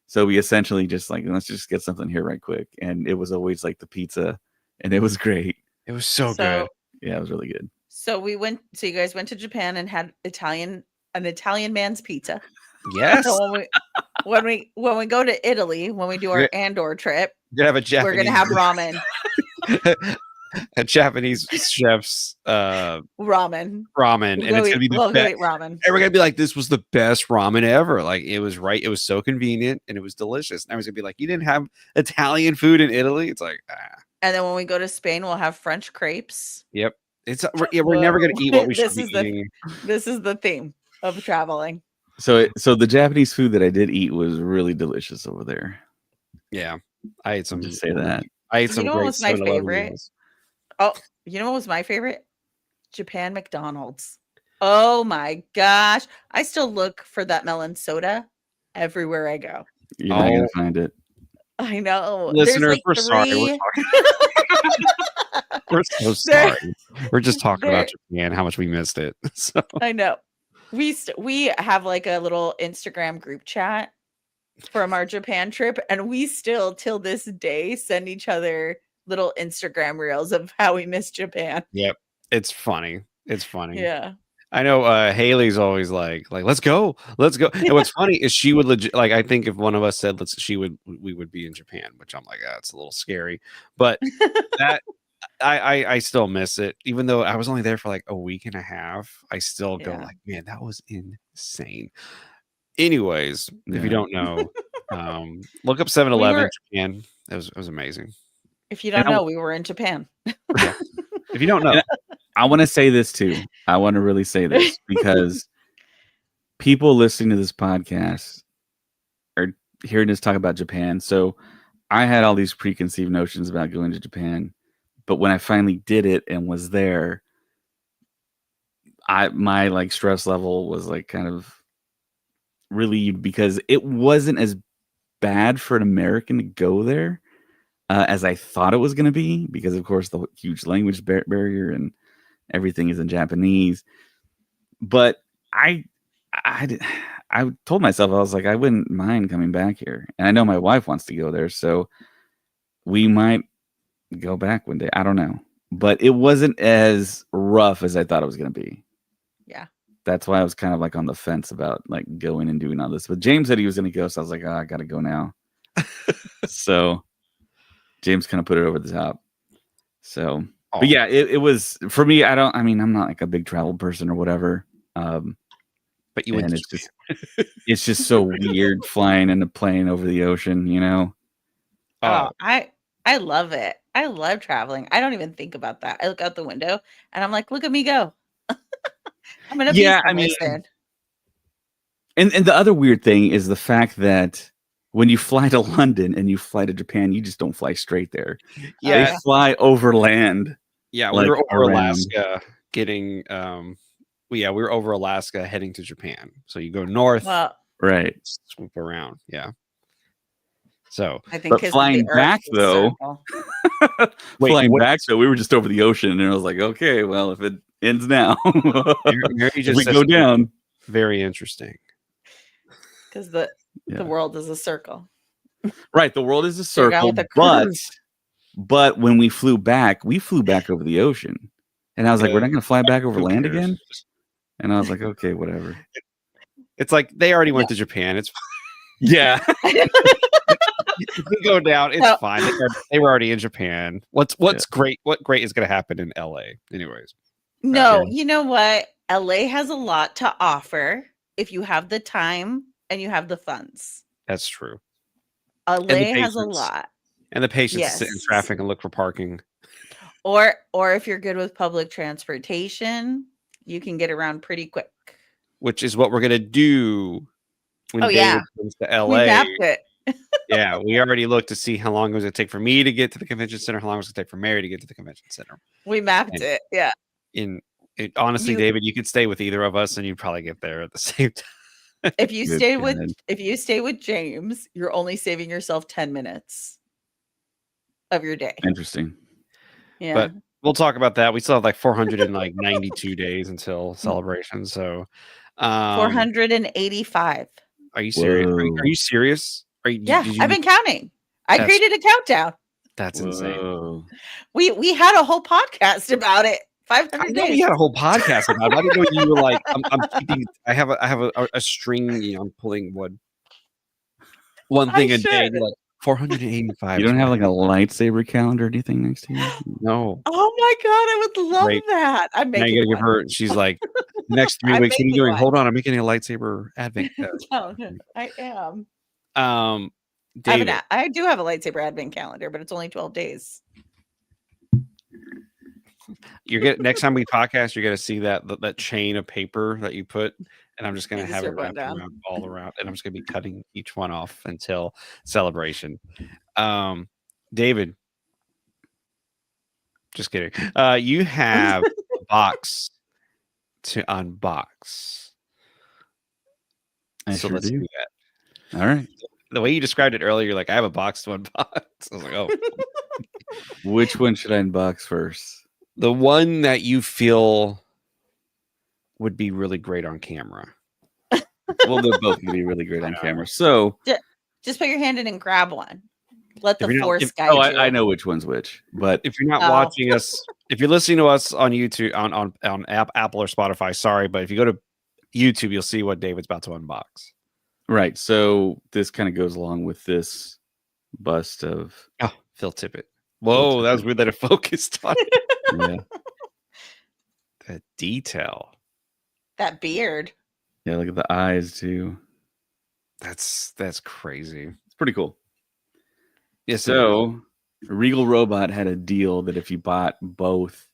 So we essentially just like, let's just get something here right quick. And it was always like the pizza, and it was great. It was so good. Yeah, it was really good. So you guys went to Japan and had an Italian man's pizza. Yes. So when we go to Italy, when we do our Andor trip, we're gonna have ramen. A Japanese chef's ramen, and it's gonna be the best ramen. And we're gonna be like, this was the best ramen ever. Like, it was right. It was so convenient and it was delicious. And I was gonna be like, you didn't have Italian food in Italy? It's like, And then when we go to Spain, we'll have French crepes. Yep. We're never gonna eat what we should be eating. This is the theme of traveling. So the Japanese food that I did eat was really delicious over there. Yeah, I ate some. Just say that. I ate some great. What was my favorite? Meals. Oh, you know what was my favorite? Japan McDonald's. Oh my gosh! I still look for that melon soda everywhere I go. You're not gonna find it. I know, listeners. We're sorry. We're so sorry. We're just talking about Japan, how much we missed it. So I know. We have like a little Instagram group chat from our Japan trip, and we still till this day send each other little Instagram reels of how we miss Japan. Yep, it's funny. Yeah, I know. Haley's always like let's go. And what's funny is she would legit, like, I think if one of us said we would be in Japan, which I'm like, it's a little scary, but that. I still miss it, even though I was only there for like a week and a half. I still go like, man, that was insane. Anyways, if you don't know, look up 7-Eleven Japan. It was amazing. If you don't know, we were in Japan. Yeah. If you don't know, I want to say this too. I want to really say this because people listening to this podcast are hearing us talk about Japan. So I had all these preconceived notions about going to Japan. But when I finally did it and was there, my like stress level was like kind of relieved because it wasn't as bad for an American to go there. as I thought it was going to be, because of course the huge language barrier and everything is in Japanese. But I told myself, I was like, I wouldn't mind coming back here, and I know my wife wants to go there, so we might go back one day. I don't know, but it wasn't as rough as I thought it was going to be. Yeah. That's why I was kind of like on the fence about like going and doing all this. But James said he was going to go, so I was like, oh, I got to go now. So James kind of put it over the top. So, but yeah, it was for me. I'm not like a big travel person or whatever. But you went. It's just so weird flying in a plane over the ocean, you know. Oh, I love it. I love traveling. I don't even think about that. I look out the window and I'm like, look at me go. I'm gonna be somewhere soon. And the other weird thing is the fact that when you fly to London and you fly to Japan, you just don't fly straight there. Yeah, they fly over land. Yeah, we were over Alaska getting we were over Alaska heading to Japan. So you go north, right, swoop around. Yeah. So I think flying back though, we were just over the ocean, and I was like, okay, well, if it ends now, Mary just we go down. Very interesting. Because the world is a circle. Right, the world is a circle, but when we flew back over the ocean, and I was like, we're not going to fly back over land again. And I was like, okay, whatever. It's like they already went to Japan. It's yeah. If we go down, it's fine. They were already in Japan. What's great? What great is going to happen in LA? Anyways. No, you know what? LA has a lot to offer if you have the time and you have the funds. That's true. LA has a lot. And the patience to sit in traffic and look for parking. Or if you're good with public transportation, you can get around pretty quick. Which is what we're going to do when David comes to LA. We mapped it. Yeah, we already looked to see how long it was going to take for me to get to the convention center, how long it was going to take for Mary to get to the convention center. We mapped it, yeah. Honestly, David, you could stay with either of us, and you'd probably get there at the same time. If you stay with James, you're only saving yourself 10 minutes of your day. Interesting. Yeah, but we'll talk about that. We still have like 492 days until celebration. So 485. Are you serious? Are you serious? I've been counting. I created a countdown. That's insane. We had a whole podcast about it. 500 days. We had a whole podcast about it. I didn't know you were like, I'm keeping. I have a string. You know, I'm pulling one thing a day. Like 485. You don't have like a lightsaber calendar or anything next to you? No. Oh my god, I would love that. I'm making. I gotta give her. She's like, next 3 weeks. What are you doing? Hold on, I'm making a lightsaber advent. I am. David. I do have a lightsaber advent calendar, but it's only 12 days. Next time we podcast, you're gonna see that chain of paper that you put, and I'm just gonna have it wrapped around all around, and I'm just gonna be cutting each one off until celebration. David, just kidding. You have a box to unbox. So let's do that. All right. The way you described it earlier, like I have a box to unbox. I was like, oh. Which one should I unbox first? The one that you feel would be really great on camera. Well, they're both going to be really great on camera. So just put your hand in and grab one. Let the force guide you. I know which one's which. But if you're not watching us, if you're listening to us on YouTube, on Apple or Spotify, sorry, but if you go to YouTube, you'll see what David's about to unbox. Right. So this kind of goes along with this bust of Phil Tippett. Whoa, that was weird that it focused on it. Yeah. That detail. That beard. Yeah, look at the eyes too. That's crazy. It's pretty cool. Yeah. So Regal Robot had a deal that if you bought both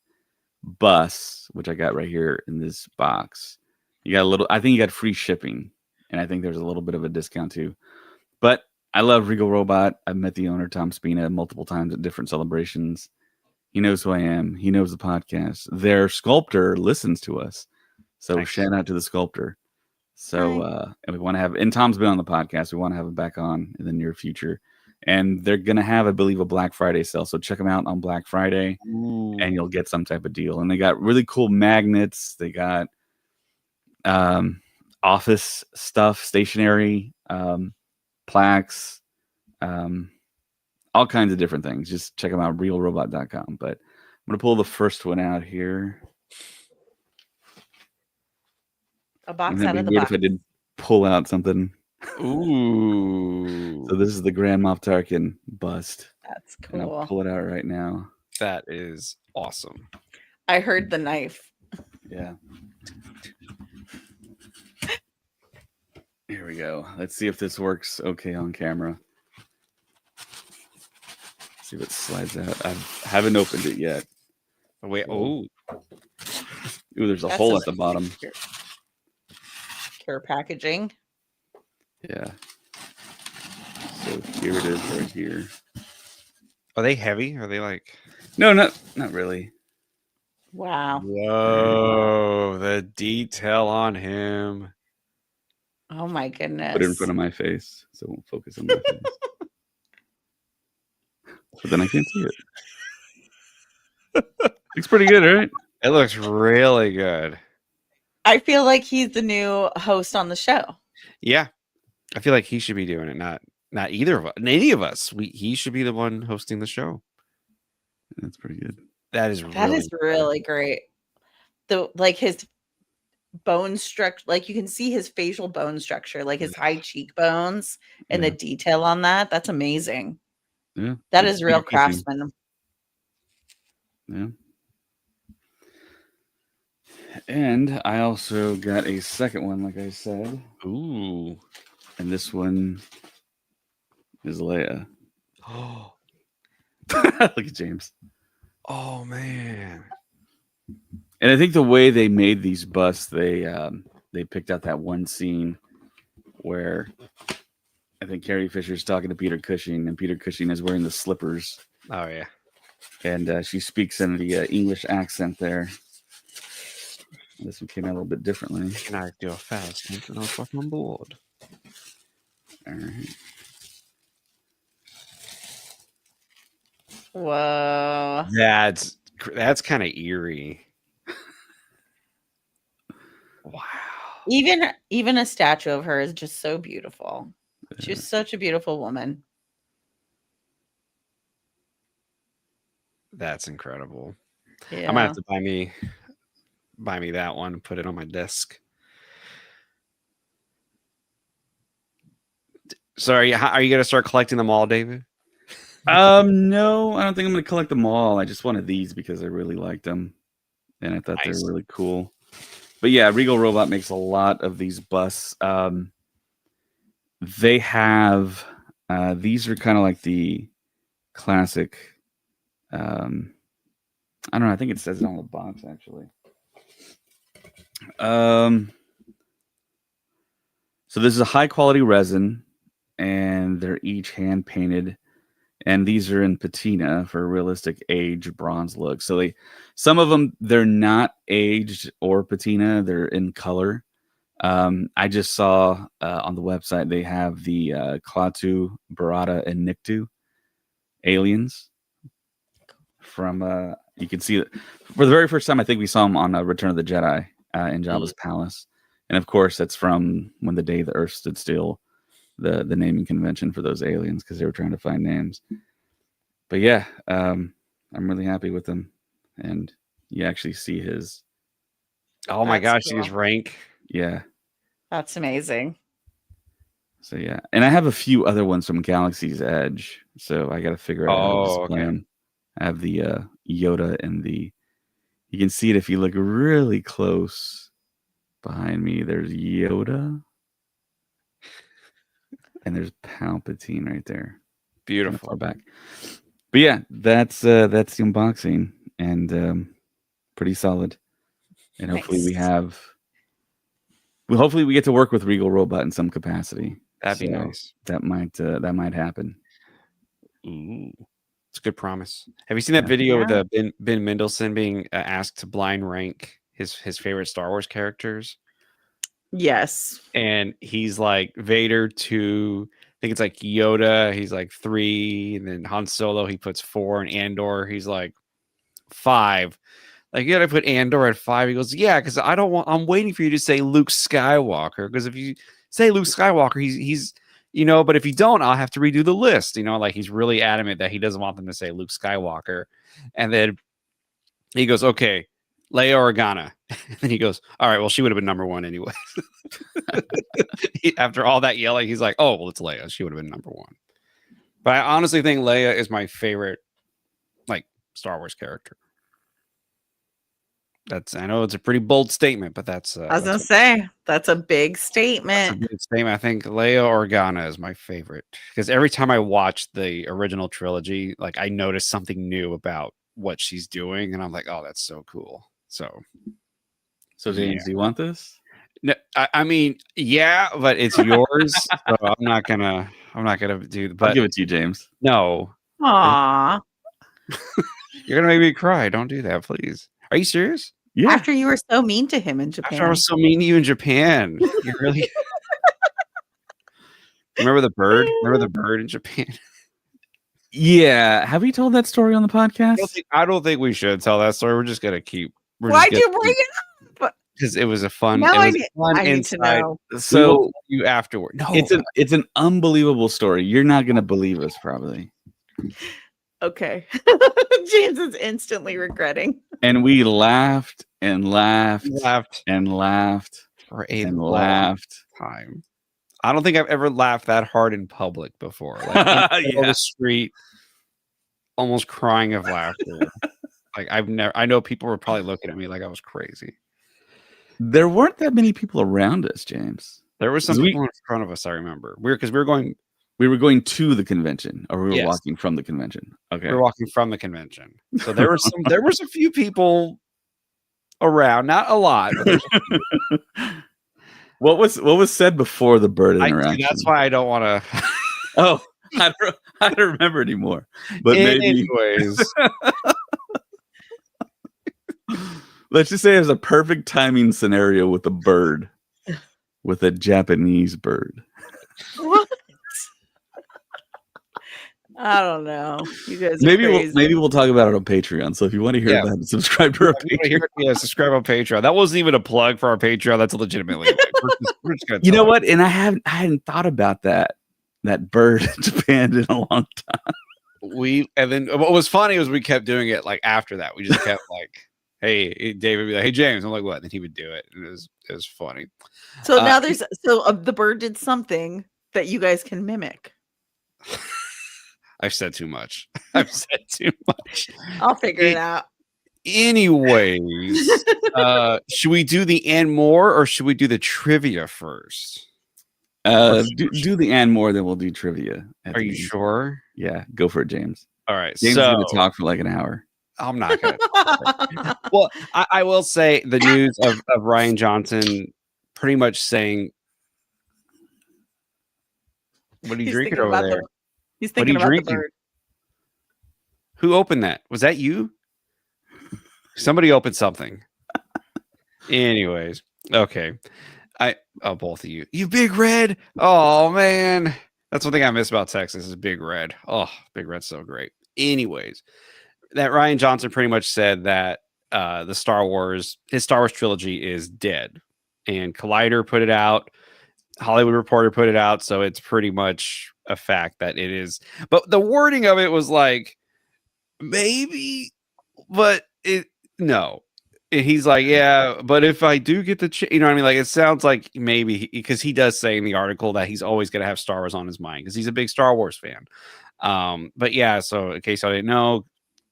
busts, which I got right here in this box, you got I think you got free shipping. And I think there's a little bit of a discount too. But I love Regal Robot. I've met the owner, Tom Spina, multiple times at different celebrations. He knows who I am. He knows the podcast. Their sculptor listens to us. So shout out to the sculptor. So and we want to have, and Tom's been on the podcast. We want to have him back on in the near future. and they're gonna have, I believe, a Black Friday sale. So check them out on Black Friday, Ooh. and you'll get some type of deal. And they got really cool magnets. They got office stuff, stationery, plaques, all kinds of different things. Just check them out, realrobot.com. But I'm gonna pull the first one out here. A box Wouldn't out that of be the weird box. if I did pull out something? Ooh. So this is the Grand Moff Tarkin bust. That's And I'll cool. pull it out right now. That is awesome. I heard the knife. Yeah. Here we go. Let's see if this works okay on camera. See if it slides out. I haven't opened it yet. Wait. Oh. Ooh, there's a That's hole some at the bottom. Care packaging. Yeah. So here it is right here. Are they heavy? Are they like? No, not really. Wow. Whoa! The detail on him. Oh my goodness. Put it in front of my face so it won't focus on my face. But then I can't see it. Looks pretty good, right? It looks really good. I feel like he's the new host on the show. Yeah, I feel like he should be doing it. Not either of us. Any of us. He should be the one hosting the show. That's pretty good. That is really great. Like his bone structure, like you can see his facial bone structure, like his high cheekbones and the detail on that. That's amazing. Yeah. That is real amazing. craftsman. Yeah. And I also got a second one, like I said. Ooh. And this one is Leia. Oh. Look at James. Oh man. And I think the way they made these busts, they picked out that one scene where I think Carrie Fisher's talking to Peter Cushing, and Peter Cushing is wearing the slippers. Oh yeah. And she speaks in the English accent there. This one came out a little bit differently. Can I do a fast and I'll fuck on board? All right. Whoa. That's kind of eerie. Wow. Even a statue of her is just so beautiful. She's such a beautiful woman. That's incredible. Yeah. I might have to buy me that one and put it on my desk. So are you gonna start collecting them all, David? No, I don't think I'm gonna collect them all. I just wanted these because I really liked them, and I thought Nice. they were really cool. But yeah, Regal Robot makes a lot of these busts. They have these are kind of like the classic. I don't know. I think it says it on the box actually. So this is a high quality resin, and they're each hand painted. And these are in patina for a realistic age bronze look. So some of them, they're not aged or patina. They're in color. I just saw on the website, they have the Klaatu, Barada, and Nikto aliens from, you can see it for the very first time. I think we saw them on Return of the Jedi in Jabba's palace. And of course, that's from when the day the Earth stood still, the naming convention for those aliens, because they were trying to find names. But yeah, I'm really happy with them. And you actually see his. Oh my That's gosh, cool. his rank. Yeah. That's amazing. So yeah, and I have a few other ones from Galaxy's Edge, so I got to figure out how to display them. I have the Yoda and the. You can see it if you look really close behind me. There's Yoda, and there's Palpatine right there. Beautiful. Far back. But yeah, that's the unboxing, and pretty solid. And hopefully Nice. hopefully we get to work with Regal Robot in some capacity. That'd be nice. That might happen. Ooh, it's a good promise. Have you seen that video with Ben Mendelsohn being asked to blind rank his favorite Star Wars characters? Yes. And he's like Vader to think it's like Yoda, he's like 3, and then Han Solo, he puts 4, and Andor, he's like 5. Like, you gotta put Andor at 5. He goes, yeah, because I'm waiting for you to say Luke Skywalker. Because if you say Luke Skywalker, he's but if you don't, I'll have to redo the list. Like he's really adamant that he doesn't want them to say Luke Skywalker. And then he goes, okay, Leia Organa. And then he goes, all right, well, she would have been number 1 anyway. After all that yelling, he's like, oh, well, it's Leia. She would have been number 1. But I honestly think Leia is my favorite, like, Star Wars character. I know it's a pretty bold statement, but that's. I was gonna say that's a big statement. That's a big statement. I think Leia Organa is my favorite because every time I watch the original trilogy, like I notice something new about what she's doing, and I'm like, oh, that's so cool. So James, do you want this? No, I mean, yeah, but it's yours, so I'm not gonna do. But I'll give it to you, James. No, Aww, you're gonna make me cry. Don't do that, please. Are you serious? Yeah. After you were so mean to him in Japan. After I was so mean to you in Japan. You really remember the bird? Remember the bird in Japan? Yeah. Have you told that story on the podcast? I don't think we should tell that story. We're just gonna keep. Why'd you bring it up? Because it was a fun. Now I need to know. So you afterward. No, it's an unbelievable story. You're not gonna believe us, probably. Okay. James is instantly regretting. And we laughed and laughed and laughed for a long time. I don't think I've ever laughed that hard in public before. Like on the street, almost crying of laughter. Like I know people were probably looking at me like I was crazy. There weren't that many people around us, James. There were some people in front of us, I remember. We were going to the convention, or we were walking from the convention. Okay. We were walking from the convention. So there was a few people around, not a lot. But what was said before the bird interaction? That's why I don't want to. Oh, I don't remember anymore. But anyways, let's just say it was a perfect timing scenario with a bird, with a Japanese bird. What? I don't know. You guys maybe we'll talk about it on Patreon. So if you want to hear that, subscribe to our Patreon. Subscribe on Patreon. That wasn't even a plug for our Patreon. That's legitimately. We're just you know what? And I hadn't thought about that bird in Japan in a long time. And then what was funny was we kept doing it like after that. We just kept like, hey, David would be like, hey James. I'm like, what? And then he would do it. And it was funny. So now the bird did something that you guys can mimic. I've said too much. I'll figure it out. Anyways, should we do the and more or should we do the trivia first? Do the and more, then we'll do trivia. Are you sure? Yeah, go for it, James. All right. James is going to talk for like an hour. I'm not going to. Well, I will say the news of Ryan Johnson pretty much saying, what are you drinking over there? He's thinking about the bird. Who opened that? Was that you? Somebody opened something. Anyways, okay. Both of you. You Big Red. Oh man. That's one thing I miss about Texas is Big Red. Oh, Big Red's so great. Anyways, that Ryan Johnson pretty much said that his Star Wars trilogy is dead. And Collider put it out. Hollywood Reporter put it out, so it's pretty much a fact that it is. But the wording of it was like, maybe, but no. And he's like, yeah, but if I do get the, you know what I mean? Like, it sounds like maybe, because he does say in the article that he's always going to have Star Wars on his mind because he's a big Star Wars fan. But yeah, so in case I didn't know,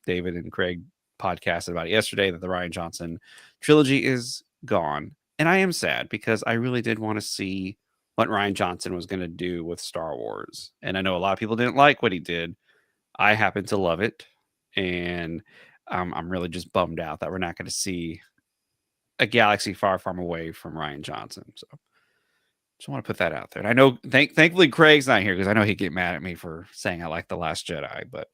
David and Craig podcasted about it yesterday that the Ryan Johnson trilogy is gone. And I am sad because I really did want to see what Ryan Johnson was going to do with Star Wars. And I know a lot of people didn't like what he did. I happen to love it. And I'm really just bummed out that we're not going to see a galaxy far, far away from Ryan Johnson. So just want to put that out there. And I know, thankfully, Craig's not here because I know he'd get mad at me for saying I like The Last Jedi, but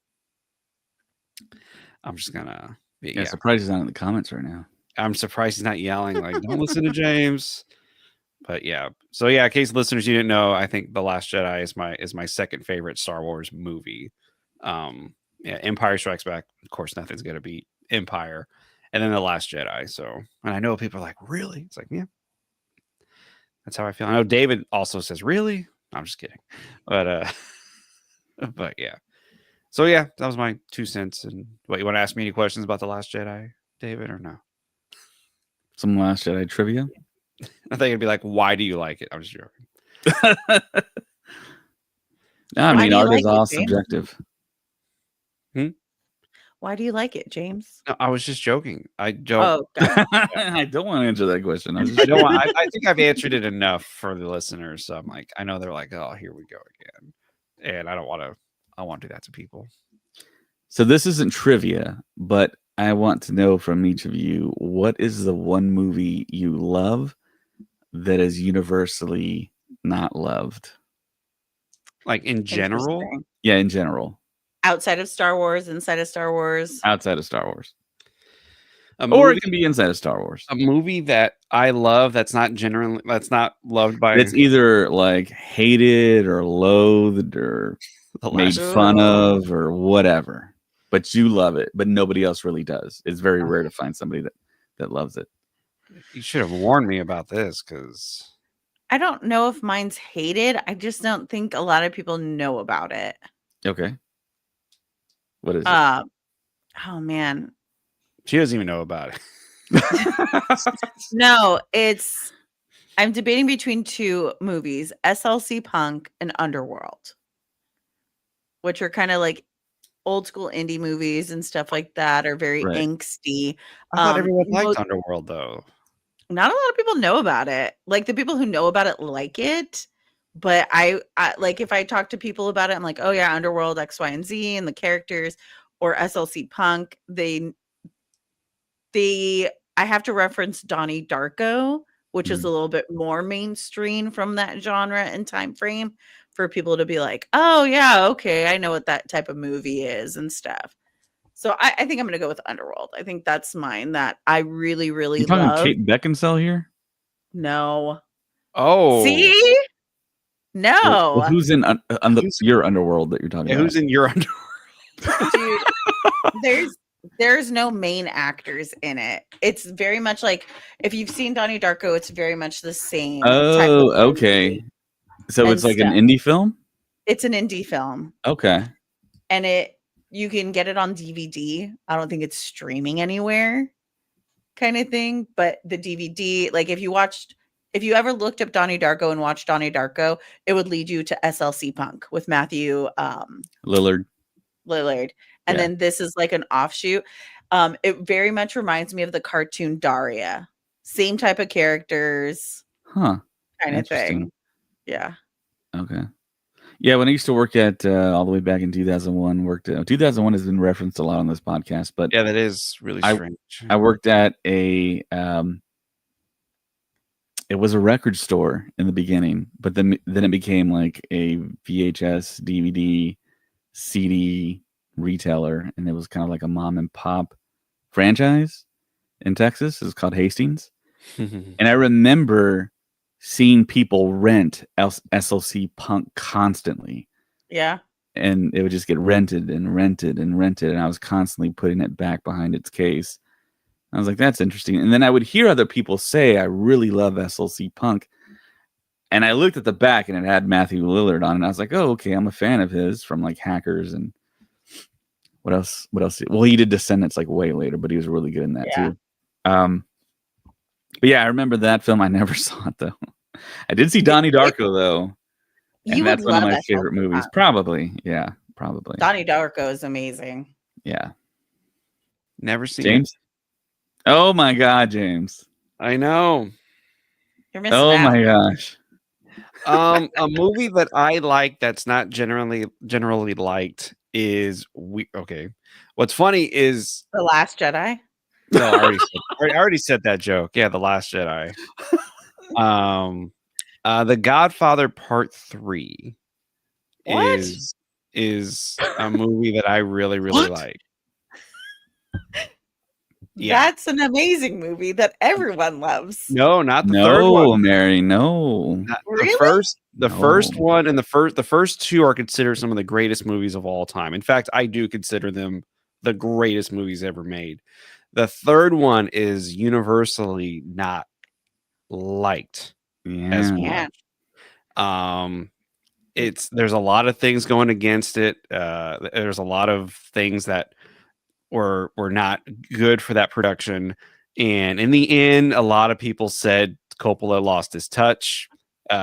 I'm just going to be. Yeah, surprised he's not in the comments right now. I'm surprised he's not yelling like, don't listen to James. But yeah, so yeah, in case listeners you didn't know, I think The Last Jedi is my second favorite Star Wars movie. Yeah, Empire Strikes Back, of course, nothing's gonna beat Empire, and then The Last Jedi. So, and I know people are like, really? It's like, yeah, that's how I feel. I know David also says, really? I'm just kidding, but but yeah. So yeah, that was my 2 cents. And what, you want to ask me any questions about The Last Jedi, David, or no? Some Last Jedi trivia. I think it'd be like, why do you like it? I'm just joking. I Why mean, do you art like is it, all James? subjective. Why do you like it, James? No, I was just joking. I don't. Oh, gotcha. I don't want to answer that question. I don't want. I think I've answered it enough for the listeners. So I'm like, I know they're like, oh, here we go again, and I don't want to. I want to do that to people. So this isn't trivia, but I want to know from each of you, what is the one movie you love that is universally not loved? Like in general, Interesting. Yeah, in general, Outside of Star Wars, inside of Star Wars. outside of Star Wars, a or it movie, can be inside of Star Wars. a movie that I love that's not loved by It's either like hated or loathed or the made last. fun Ooh. of or whatever, but you love it, but nobody else really does. It's very rare to find somebody that loves it. You should have warned me about this because I don't know if mine's hated. I just don't think a lot of people know about it. Okay. What is it? Oh man. she doesn't even know about it. No, I'm debating between two movies, SLC Punk and Underworld, which are kind of like old school indie movies and stuff like that, are very Right. angsty. I thought everyone liked most- Underworld though. Not a lot of people know about it. Like the people who know about it like it, but I like if I talk to people about it, I'm like, oh yeah, Underworld X, Y, and Z, and the characters, or SLC Punk. I have to reference Donnie Darko, which is a little bit more mainstream from that genre and time frame for people to be like, oh yeah, okay, I know what that type of movie is and stuff. So I think I'm gonna go with Underworld. I think that's mine that I really, really You talking love. Kate Beckinsale here? No. Oh, See? No. Well, who's in your Underworld that you're talking yeah, about? who's in your Underworld? Dude, there's no main actors in it. It's very much like if you've seen Donnie Darko, it's very much the same type Oh, of okay. movie So and it's like an stuff. indie film? It's an indie film. Okay. And you can get it on DVD. I don't think it's streaming anywhere kind of thing, but the DVD, like if you ever looked up Donnie Darko and watched Donnie Darko, it would lead you to SLC Punk with Matthew Lillard. And Yeah. then this is like an offshoot. It very much reminds me of the cartoon Daria. Same type of characters, Huh. kind of Interesting. thing. Yeah. Okay. Yeah, when I used to work at all the way back in 2001, 2001 has been referenced a lot on this podcast, but Yeah, that is really strange. I worked at it was a record store in the beginning, but then it became like a VHS, DVD, CD retailer, and it was kind of like a mom and pop franchise in Texas. It's called Hastings. And I remember seeing people rent SLC Punk constantly. Yeah. And it would just get rented and rented and rented. And I was constantly putting it back behind its case. I was like, that's interesting. And then I would hear other people say, I really love SLC Punk. And I looked at the back and it had Matthew Lillard on it. And I was like, oh, okay, I'm a fan of his from like Hackers and what else? Well, he did Descendants like way later, but he was really good in that too. But yeah, I remember that film. I never saw it though. I did see Donnie Darko though. And that's one of my favorite movies. Probably. Yeah, probably. Donnie Darko is amazing. Yeah. Never seen James? Oh my God, James. I know. You're missing Oh out. my gosh. A movie that I like that's not generally liked is okay. What's funny is The Last Jedi. no, I already said that joke. Yeah, The Last Jedi. The Godfather Part 3 What? is a movie that I really, really like. Yeah. That's an amazing movie that everyone loves. No, not the third one. No, Mary, no. Not- Really? The No. first one and the first two are considered some of the greatest movies of all time. In fact, I do consider them the greatest movies ever made. The third one is universally not liked as Yeah. much. There's a lot of things going against it. There's a lot of things that were not good for that production, and in the end, a lot of people said Coppola lost his touch.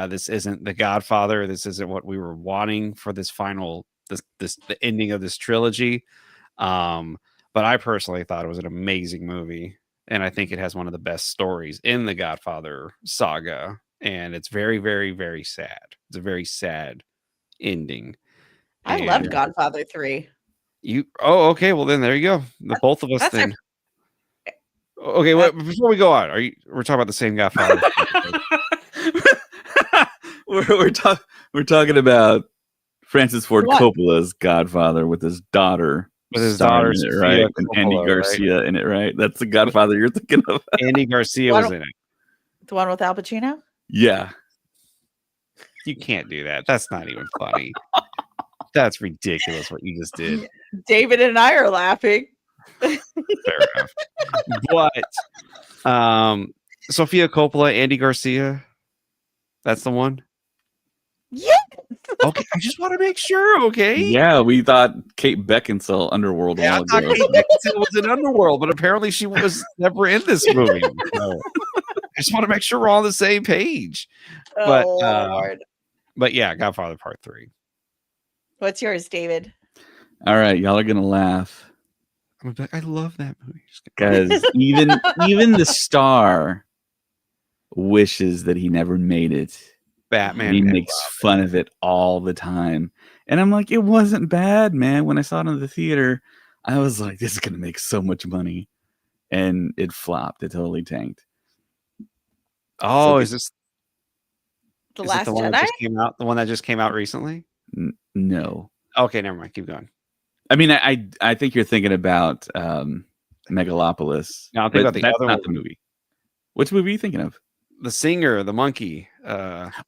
This isn't The Godfather. This isn't what we were wanting for this the ending of this trilogy. But I personally thought it was an amazing movie, and I think it has one of the best stories in the Godfather saga. And it's very, very, very sad. It's a very sad ending. I And loved Godfather 3. okay. Well, then there you go. The both of us That's then. Okay, before we go on, we're talking about the same Godfather? we're talking about Francis Ford What? Coppola's Godfather with his daughter. With his starring daughter, in it, Sofia right? And Andy Coppola, Garcia in it, right? That's the Godfather you're thinking of. Andy Garcia was in it. The one with Al Pacino? Yeah. You can't do that. That's not even funny. That's ridiculous what you just did. David and I are laughing. Fair enough. But Sofia Coppola, Andy Garcia, that's the one. Yeah. Okay, I just want to make sure. Okay. Yeah, we thought Kate Beckinsale, Underworld. Yeah, I thought Kate Beckinsale was in Underworld, but apparently she was never in this movie. So I just want to make sure we're all on the same page. But Lord. But yeah, Godfather Part 3. What's yours, David? All right, y'all are gonna laugh I love that movie. because even the star wishes that he never made it. Batman. He makes fun of it all the time, and I'm like, it wasn't bad, man. When I saw it in the theater, I was like, this is gonna make so much money, and it flopped. It totally tanked. Oh, So is this The is it Last the one Jedi? that just came out? The one that just came out recently? No. Okay, never mind. Keep going. I mean, I think you're thinking about Megalopolis. No, I'm thinking but about the that's other not one. the movie. Which movie are you thinking of? The singer, the monkey.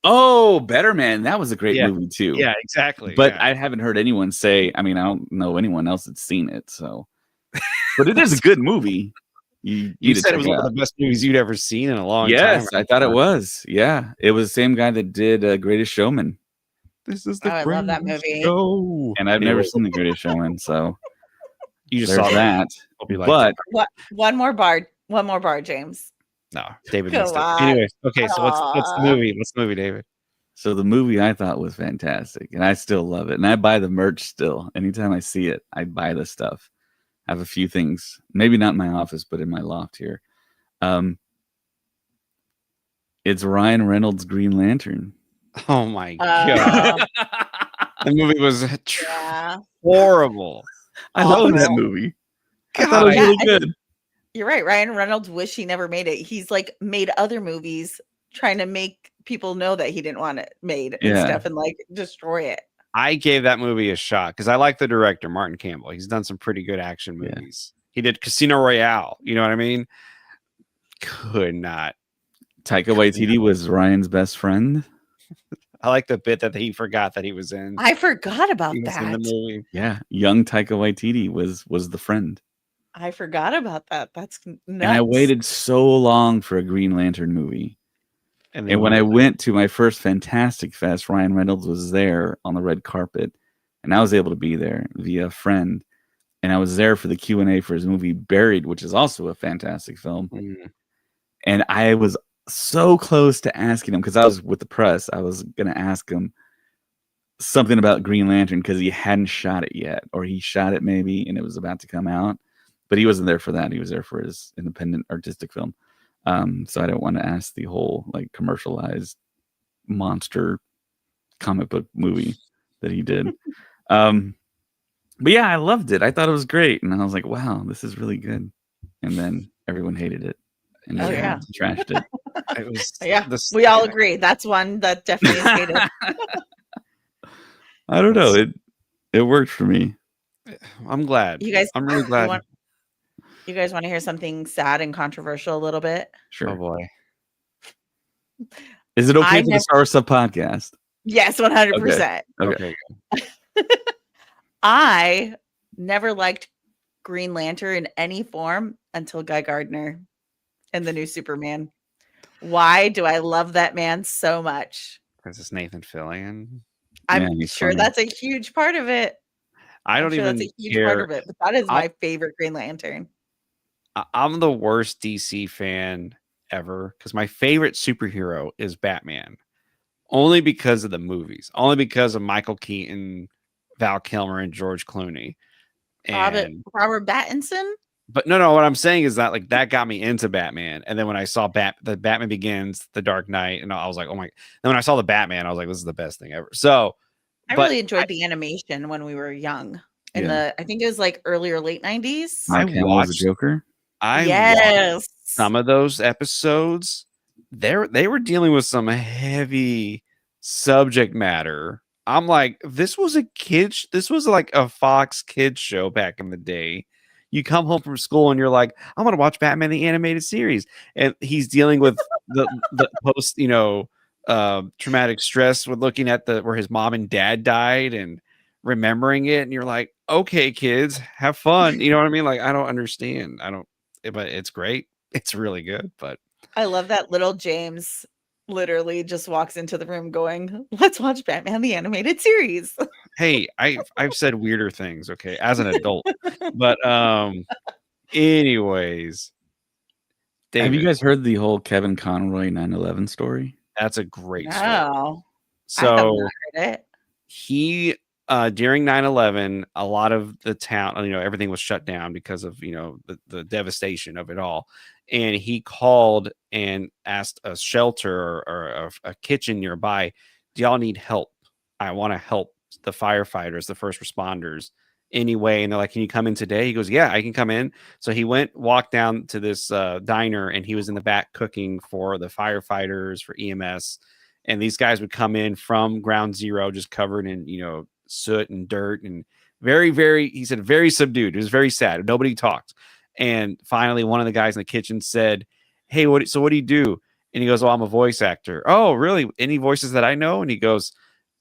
Oh, Better Man. That was a great Yeah. movie too. Yeah, exactly. But yeah. I haven't heard anyone say. I mean, I don't know anyone else that's seen it. So, but it is a good movie. You said it was one of the best movies you'd ever seen in a long time. Yes, I thought it was. Yeah, it was the same guy that did Greatest Showman. This is Oh, I love that movie. show. And I've never seen The Greatest Showman, so You just there's saw that. Hope you liked But it. What? One more bar, James. No, David Come missed it. on. Anyways, okay, so what's the Aw. movie? What's the movie, David? so the movie I thought was fantastic, and I still love it. And I buy the merch still. Anytime I see it, I buy the stuff. I have a few things, maybe not in my office, but in my loft here. It's Ryan Reynolds' Green Lantern. Oh my god. The movie was Yeah. horrible. I love that Awful. movie. I thought it was Yeah, really I good. You're right. Ryan Reynolds wish he never made it. He's like made other movies trying to make people know that he didn't want it made and Yeah. stuff and like destroy it. I gave that movie a shot because I like the director, Martin Campbell. He's done some pretty good action Yeah. movies. He did Casino Royale. You know what I mean? Could not. Taika Waititi was Ryan's best friend. I like the bit that he forgot that he was in. I forgot about He was in the that. movie. Yeah, young Taika Waititi was the friend. I forgot about that. That's nuts. And I waited so long for a Green Lantern movie. And when I went to my first Fantastic Fest, Ryan Reynolds was there on the red carpet, and I was able to be there via a friend. And I was there for the Q&A for his movie Buried, which is also a fantastic film. Mm. And I was so close to asking him, because I was with the press, I was going to ask him something about Green Lantern because he hadn't shot it yet, or he shot it maybe and it was about to come out. But he wasn't there for that. He was there for his independent artistic film. So I don't want to ask the whole like commercialized monster comic book movie that he did. But yeah, I loved it. I thought it was great. And I was like, wow, this is really good. And then everyone hated it. And Oh, everyone trashed it. It was Yeah, we all agree. That's one that definitely is hated. I don't know. It worked for me. I'm glad. You guys- I'm really glad. You guys want to hear something sad and controversial a little bit? Sure. Oh boy. Is it okay I for the never Star Wars Sub podcast? Yes, 100%. Okay. I never liked Green Lantern in any form until Guy Gardner and the new Superman. Why do I love that man so much? This is Nathan Fillion. I'm he's sure funny. that's a huge part of it. I I'm don't sure even that's a huge part care. of it, but that is my favorite Green Lantern. I'm the worst DC fan ever because my favorite superhero is Batman. Only because of the movies. Only because of Michael Keaton, Val Kilmer, and George Clooney. Robert Pattinson? But no, what I'm saying is that like that got me into Batman. And then when I saw the Batman Begins, The Dark Knight, and I was like, oh my. Then when I saw the Batman, I was like, this is the best thing ever. So I really enjoyed the animation when we were young. I think it was like early or late 90s. Mark Hamill was the Joker. I watched some of those episodes. They were dealing with some heavy subject matter. I'm like, this was like a Fox kids show back in the day. You come home from school and you're like, I'm gonna watch Batman the animated series, and he's dealing with the post, traumatic stress with looking at where his mom and dad died and remembering it, and you're like, okay, kids, have fun. You know what I mean? Like, I don't understand. But it's great. It's really good. But I love that little James literally just walks into the room going, let's watch Batman the animated series. Hey, I've said weirder things, okay, as an adult. But anyways, David, have you guys heard the whole Kevin Conroy 9/11 story? That's a great story. No, So I have not heard it. He during 9/11, a lot of the town, everything was shut down because of the devastation of it all. And he called and asked a shelter or a kitchen nearby, do y'all need help? I want to help the firefighters, the first responders anyway. And they're like, can you come in today? He goes, yeah, I can come in. So he walked down to this diner, and he was in the back cooking for the firefighters, for EMS. And these guys would come in from ground zero, just covered in, soot and dirt, and very, very, he said, very subdued. It was very sad. Nobody talked. And finally, one of the guys in the kitchen said, hey, what do you do? And he goes, well, I'm a voice actor. Oh, really? Any voices that I know? And he goes,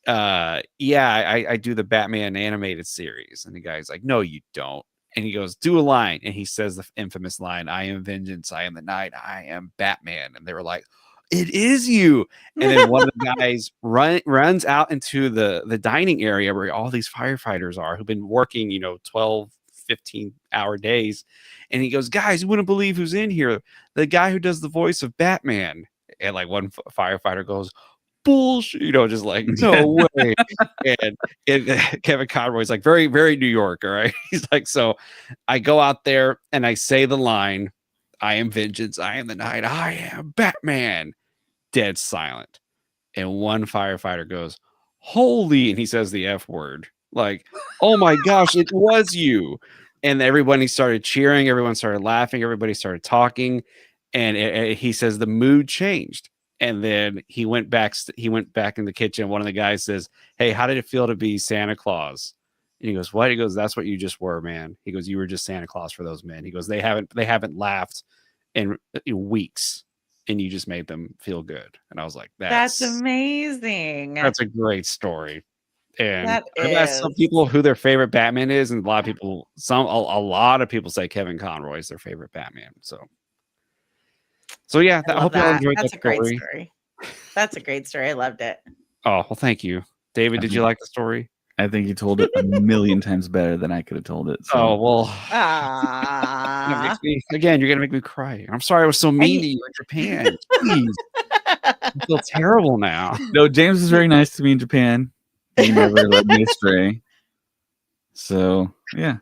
yeah, I do the Batman animated series. And the guy's like, no, you don't. And he goes, do a line. And he says the infamous line, I am vengeance, I am the night, I am Batman. And they were like, it is you. And then one of the guys runs out into the dining area where all these firefighters are, who've been working 12 15-hour days. And he goes, guys, you wouldn't believe who's in here, the guy who does the voice of Batman. And like one firefighter goes, bullshit, just like, no way. and Kevin Conroy's like, very, very New York, all right. He's like, so I go out there and I say the line, I am vengeance, I am the night, I am Batman. Dead silent. And one firefighter goes, holy, and he says the F word. Like, oh my gosh, it was you. And everybody started cheering, everyone started laughing, everybody started talking. And he says the mood changed. And then he went back in the kitchen. One of the guys says, hey, how did it feel to be Santa Claus? And he goes, what? He goes, that's what you just were, man. He goes, you were just Santa Claus for those men. He goes, they haven't laughed in weeks, and you just made them feel good. And I was like, that's amazing. That's a great story. And I've asked some people who their favorite Batman is, and a lot of people say Kevin Conroy is their favorite Batman. So yeah, I hope y'all enjoyed that story. Great story. That's a great story. I loved it. Oh, well, thank you. David, did you like the story? I think you told it a million times better than I could have told it. So. Oh, well. Again, you're going to make me cry. I'm sorry I was so mean to you in Japan. Jeez. I feel terrible now. No, James was very nice to me in Japan. He never led me astray. So, yeah.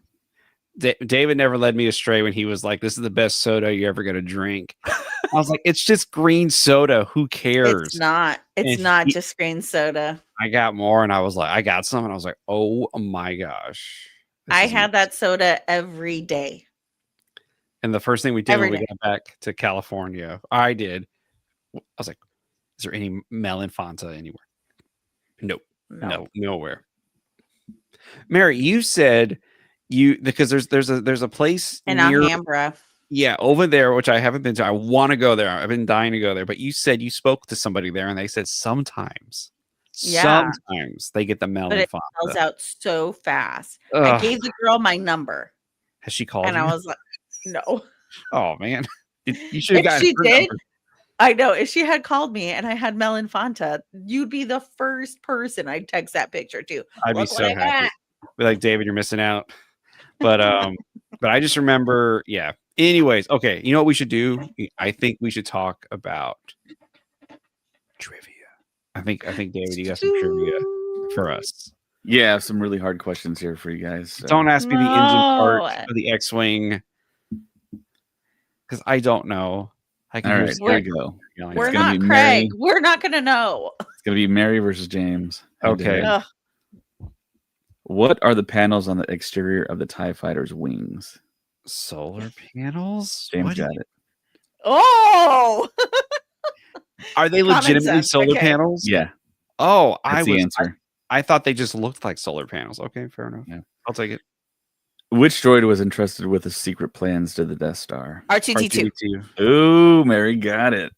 David never led me astray when he was like, this is the best soda you're ever going to drink. I was like, it's just green soda. Who cares? It's not. It's not just green soda. I got more, and I was like, I got some, and I was like, oh my gosh. I had that soda every day. And the first thing we did when we got back to California, I was like, is there any melon Fanta anywhere? Nope. No, nowhere. Mary, you said because there's a place In near Alhambra. over there, which I haven't been to. I want to go there. I've been dying to go there. But you said you spoke to somebody there, and they said sometimes they get the But melon it sells Fanta. out so fast. I Ugh. gave the girl my number. Has she called And you? I was like, no. Oh man, you should have If gotten she her did, number. I know. If she had called me and I had melon Fanta, you'd be the first person I'd text that picture to. I'd be Look so what I happy. got. Be like, David, you're missing out. But I just remember, yeah. Anyways, okay, you know what we should do? I think we should talk about trivia. I think David, you got some trivia for us. Yeah, I have some really hard questions here for you guys. So. Don't ask me the engine part No. of the X-wing because I don't know. I can All hear right, Sarah here we go. yelling We're at gonna not be Craig. Mary. We're not going to know. It's gonna be Mary versus James. Okay. Ugh. What are the panels on the exterior of the TIE Fighter's wings? solar panels. James What? got it. Oh, Are they Common legitimately sense, solar okay. panels? Yeah, Oh, that's the answer. I thought they just looked like solar panels. Okay, fair enough. Yeah. I'll take it. Which droid was entrusted with the secret plans to the Death Star? R2D2. R2D2. Ooh, Mary got it.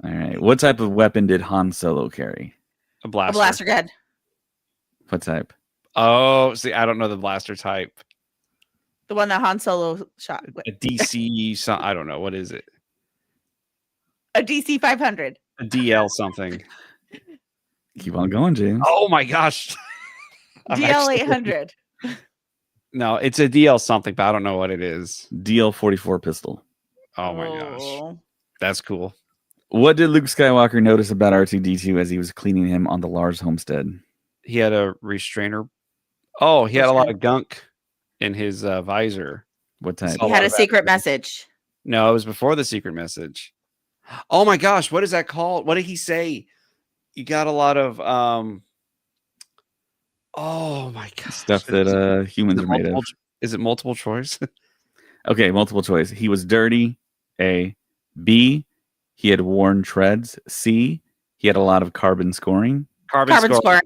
All right. What type of weapon did Han Solo carry? A A blaster. blaster gun. What type? Oh, see, I don't know the blaster type. The one that Han Solo shot with. A DC. I don't know. What is it? A DC 500. A DL something. Keep on going, James. Oh my gosh. I'm DL actually- 800. No, it's a DL something, but I don't know what it is. DL-44 pistol. Oh my gosh. That's cool. What did Luke Skywalker notice about R2-D2 as he was cleaning him on the Lars homestead? He had a restrainer. Oh, he had a lot of gunk in his visor. What type? He had a secret message. No, it was before the secret message. Oh my gosh, what is that called? What did he say? You got a lot of oh my gosh. Stuff that humans are made of. Is it multiple choice? Okay, multiple choice. He was dirty. A. B. He had worn treads. C. He had a lot of carbon scoring. Carbon score.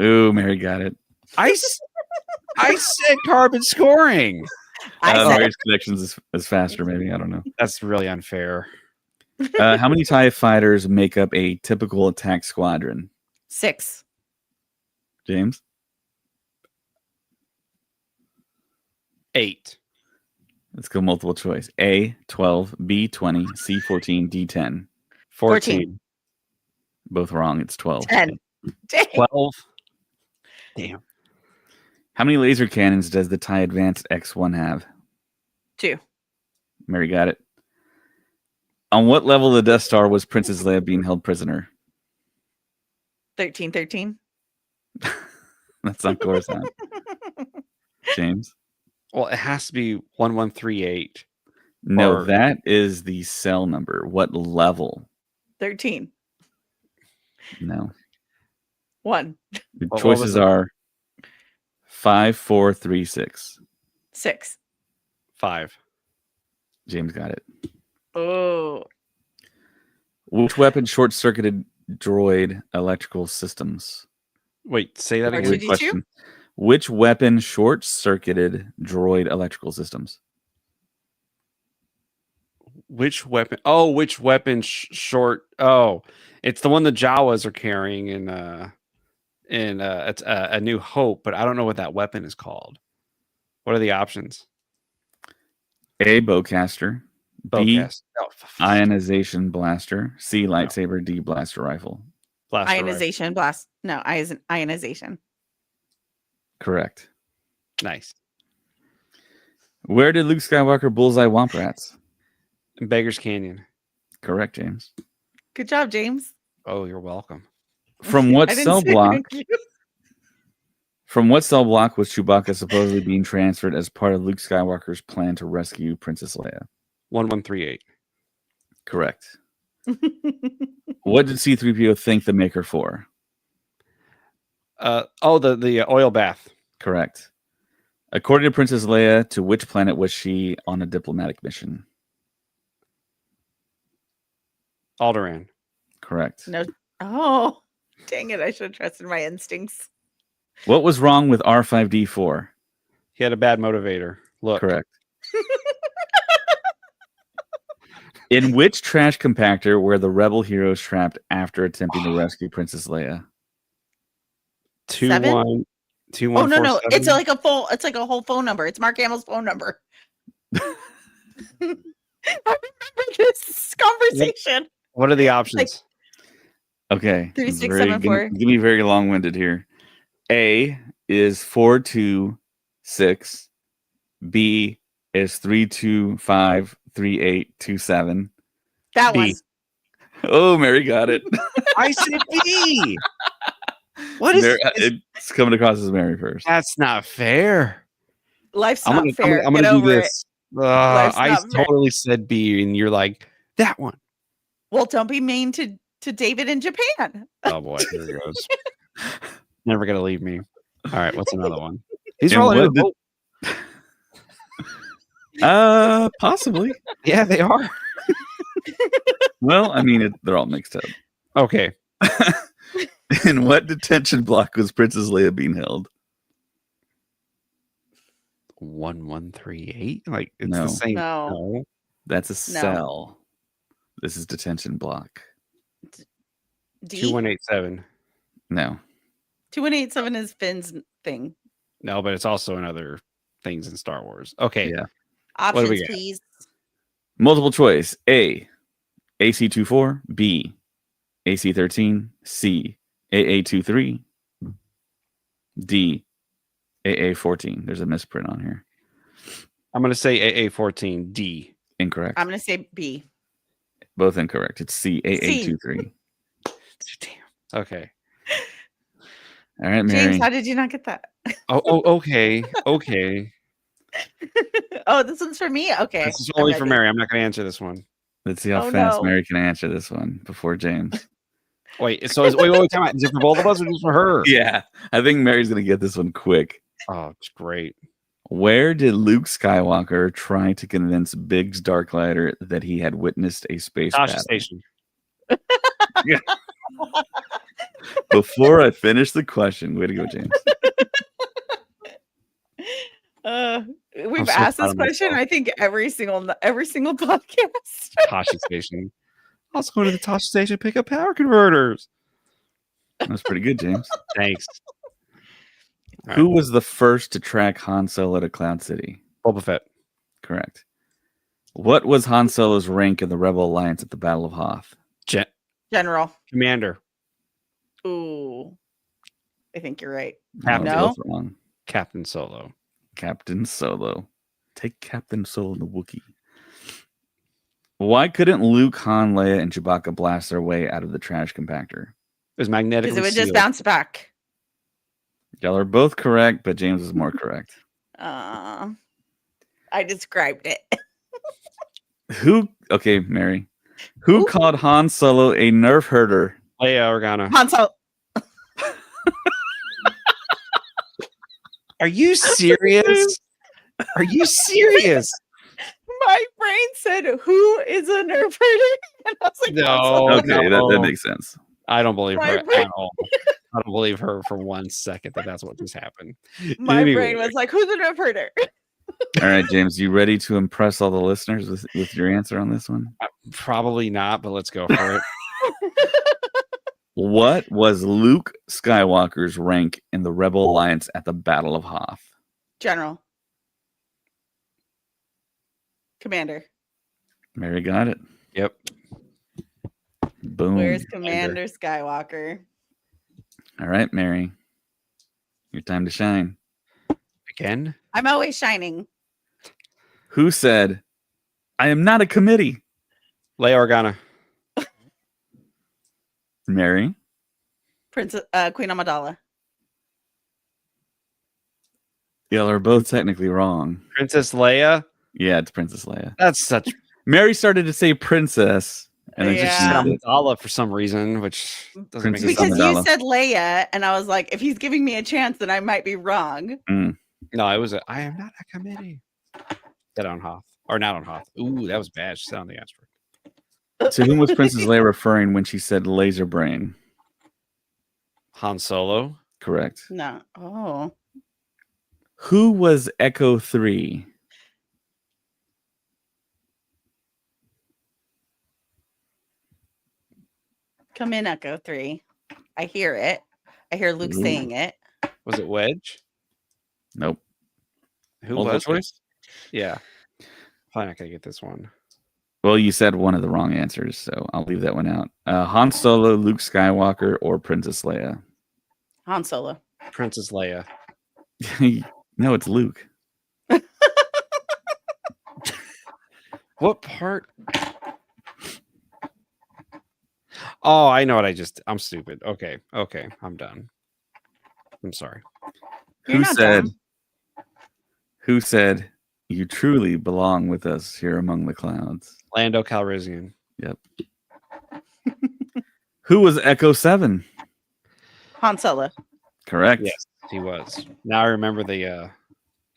Ooh, Mary got it. I said carbon scoring. I said Mary's connections is faster, maybe. I don't know. That's really unfair. How many TIE fighters make up a typical attack squadron? 6. James? 8. Let's go multiple choice. A, 12, B, 20, C, 14, D, 10. 14. Both wrong. It's 12. 10. Dang. 12. Damn. How many laser cannons does the TIE Advanced X1 have? 2. Mary got it. On what level of the Death Star was Princess Leia being held prisoner? 13. That's on Coruscant. James? Well, it has to be 1138. No, Or- that is the cell number. What level? 13. No. 1. The What was choices it? are 5, 4, 3, 6. 6. 5. James got it. Oh. Which weapon short-circuited droid electrical systems? Wait, say that R2D2? again. Good question. Which weapon short-circuited droid electrical systems? Which weapon? Oh, which weapon short? Oh, it's the one the Jawas are carrying in it's a New Hope, but I don't know what that weapon is called. What are the options? A, bowcaster. B, Bowcast. Oh, ionization blaster. C, lightsaber. D, blaster rifle. blaster rifle. Ionization blast. No, ionization. Correct. Nice. Where did Luke Skywalker bullseye womp rats? Beggar's Canyon. Correct, James. Good job, James. Oh, you're welcome. From what I didn't cell say block? thank you. From what cell block was Chewbacca supposedly being transferred as part of Luke Skywalker's plan to rescue Princess Leia? 1138. Correct. What did C-3PO think the maker for? The oil bath. Correct. According to Princess Leia, to which planet was she on a diplomatic mission? Alderaan. Correct. No. Oh, dang it. I should have trusted my instincts. What was wrong with R5D4? He had a bad motivator. Look. Correct. In which trash compactor were the rebel heroes trapped after attempting to rescue Princess Leia? 7? 2 Oh 1 no, 4 no, 7? it's like a full. It's like a whole phone number. It's Mark Hamill's phone number. I remember this conversation. What are the options? Okay. 3, 6, very 7, 4. Give me very long-winded here. A is 426. B is 3253827. That B. one. Oh, Mary got it. I said B. What is Mary, it's coming across as Mary first. That's not fair. Life's I'm not gonna, fair. I'm gonna Get do over it. this. Life's I not fair. totally said B, and you're like, that one. Well, don't be mean to David in Japan. Oh boy, here it goes. Never gonna leave me. All right, what's another one? These And are all what in the boat. Possibly. Yeah, they are. Well, I mean, they're all mixed up. Okay. In what detention block was Princess Leia being held? 1138. Like it's No. the same. No. That's a cell. This is detention block. D? 2187. No. 2187 is Finn's thing. No, but it's also in other things in Star Wars. Okay. Yeah. What do we Options, got? please. Multiple choice. A, AC24. B, AC13. C, AA23. D, AA14. There's a misprint on here. I'm gonna say AA14. D. Incorrect. I'm going to say B. Both incorrect. It's C, AA23. Damn. Okay. All right, Mary. James, how did you not get that? Okay. Okay. Oh, this one's for me? Okay. This is only I'm for ready. Mary. I'm not gonna answer this one. Let's see how Oh, fast no. Mary can answer this one before James. Wait, so wait, time out. Is it for both of us or just for her? Yeah, I think Mary's going to get this one quick. Oh, it's great. Where did Luke Skywalker try to convince Biggs Darklighter that he had witnessed a space Tasha battle? Station. Before I finish the question, way to go, James. We've so asked proud this of question, myself. I think, every single podcast. Tasha Station. I was going to the Tasha Station to pick up power converters. That's pretty good, James. Thanks. All Who right. was the first to track Han Solo to Cloud City? Boba Fett. Correct. What was Han Solo's rank in the Rebel Alliance at the Battle of Hoth? General. Commander. Ooh. I think you're right. Captain. No? Both wrong. Captain Solo. Captain Solo. Take Captain Solo the Wookiee. Why couldn't Luke, Han, Leia, and Chewbacca blast their way out of the trash compactor? It was magnetic. Because it would just bounce back. Y'all are both correct, but James is more correct. I described it. Okay, Mary. Who called Han Solo a nerf herder? Leia Organa. Han Solo. Are you serious? Are you serious? My brain said, "Who is a nerf herder?" And I was like, No. Han Solo. Okay, that makes sense. I don't believe My her brain- at all. I don't believe her for 1 second that that's what just happened. My Anyway. brain was like, "Who's a nerf herder?" All right, James, you ready to impress all the listeners with your answer on this one? Probably not, but let's go for it. What was Luke Skywalker's rank in the Rebel Alliance at the Battle of Hoth? General. Commander. Mary got it. Yep. Boom. Where's Commander Skywalker? All right, Mary. Your time to shine. Again? I'm always shining. Who said, I am not a committee? Leia Organa. Mary. Princess Queen Amidala. Y'all are both technically wrong. Princess Leia. Yeah, it's Princess Leia. That's such Mary started to say princess. And then Yeah. she said it. Amidala for some reason, which doesn't make Princess any Because sense. you Amidala. said Leia, and I was like, if he's giving me a chance, then I might be wrong. No, it was I am not a committee. Said on Hoth. Or not on Hoth. Ooh, that was bad. She said on the asteroid. To whom was Princess Leia referring when she said laser brain? Han Solo. Correct. No. Oh. Who was Echo 3? Come in, Echo 3. I hear it. I hear Luke Ooh. saying it. Was it Wedge? Nope. Who Multiple was it? choice? Yeah. Probably not gonna get this one. Well, you said one of the wrong answers, so I'll leave that one out. Han Solo, Luke Skywalker, or Princess Leia? Han Solo. Princess Leia. No, it's Luke. What part? Oh, I know what I'm stupid. Okay. I'm done. I'm sorry. You're not dumb. Who said, you truly belong with us here among the clouds? Lando Calrissian. Yep. Who was Echo 7? Han Solo. Correct. Yes, he was. Now I remember the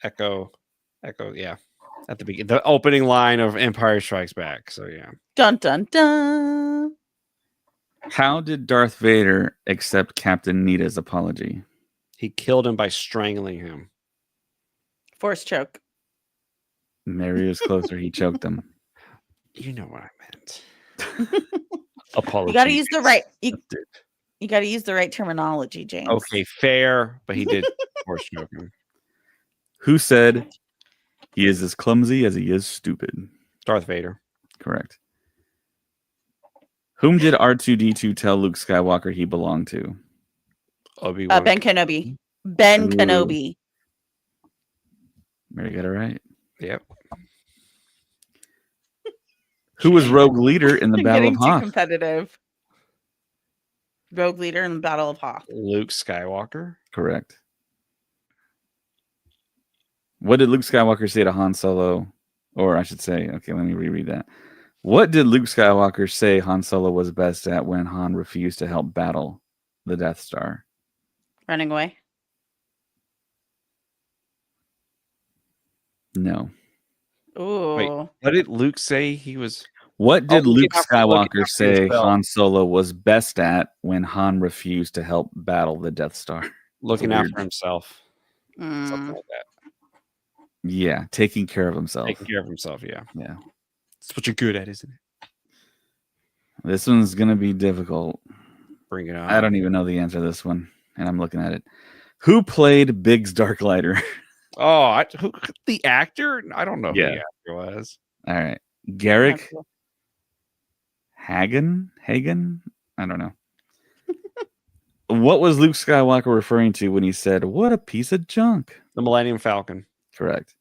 Echo, yeah. At the beginning, the opening line of Empire Strikes Back. So yeah. Dun dun dun. How did Darth Vader accept Captain Nita's apology? He killed him by strangling him. Force choke. Mary was closer. He choked him. You know what I meant. Apology. You got to use the right. You got to use the right terminology, James. Okay, fair, but he did force choke him. Who said he is as clumsy as he is stupid? Darth Vader. Correct. Whom did R2-D2 tell Luke Skywalker he belonged to? Obi-Wan. Ben Kenobi. Ben Ooh. Kenobi. Mary got it right. Yep. Who was Rogue Leader in the I'm Battle getting of too Hoth? competitive. Rogue Leader in the Battle of Hoth. Luke Skywalker. Correct. What did Luke Skywalker say to Han Solo? Or I should say, okay, let me reread that. What did Luke Skywalker say Han Solo was best at when Han refused to help battle the Death Star? Running away. No. Ooh. Wait, what did Luke say he was? What did Luke looking Skywalker after say himself. Han Solo was best at when Han refused to help battle the Death Star? Looking weird- after himself. Something like that. Yeah, taking care of himself. Taking care of himself, yeah. Yeah. That's what you're good at, isn't it? This one's going to be difficult. Bring it on. I don't even know the answer to this one, and I'm looking at it. Who played Biggs Darklighter? Oh, the actor? I don't know who Yeah. the actor was. All right. Garrick That's cool. Hagen? I don't know. What was Luke Skywalker referring to when he said, "What a piece of junk"? The Millennium Falcon. Correct.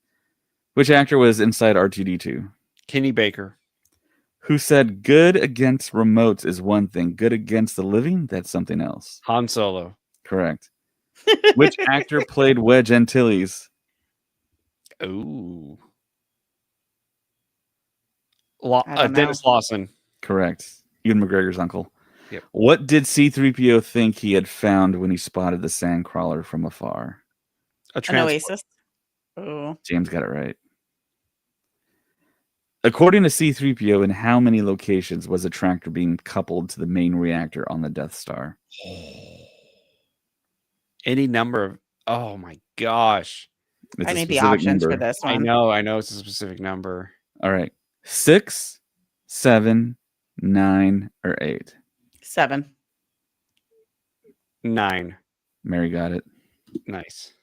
Which actor was inside R2-D2? Kenny Baker. Who said, "Good against remotes is one thing. Good against the living, that's something else"? Han Solo. Correct. Which actor played Wedge Antilles? Ooh. I don't Dennis Lawson. Correct. Ewan McGregor's uncle. Yep. What did C-3PO think he had found when he spotted the sandcrawler from afar? An oasis. Ooh. James got it right. According to C-3PO, in how many locations was a tractor being coupled to the main reactor on the Death Star? Any number of. Oh my gosh. It's I a need the specific options number. for this I one. know it's a specific number. All right. 6, 7, 9, or 8? 7. 9. Mary got it. Nice.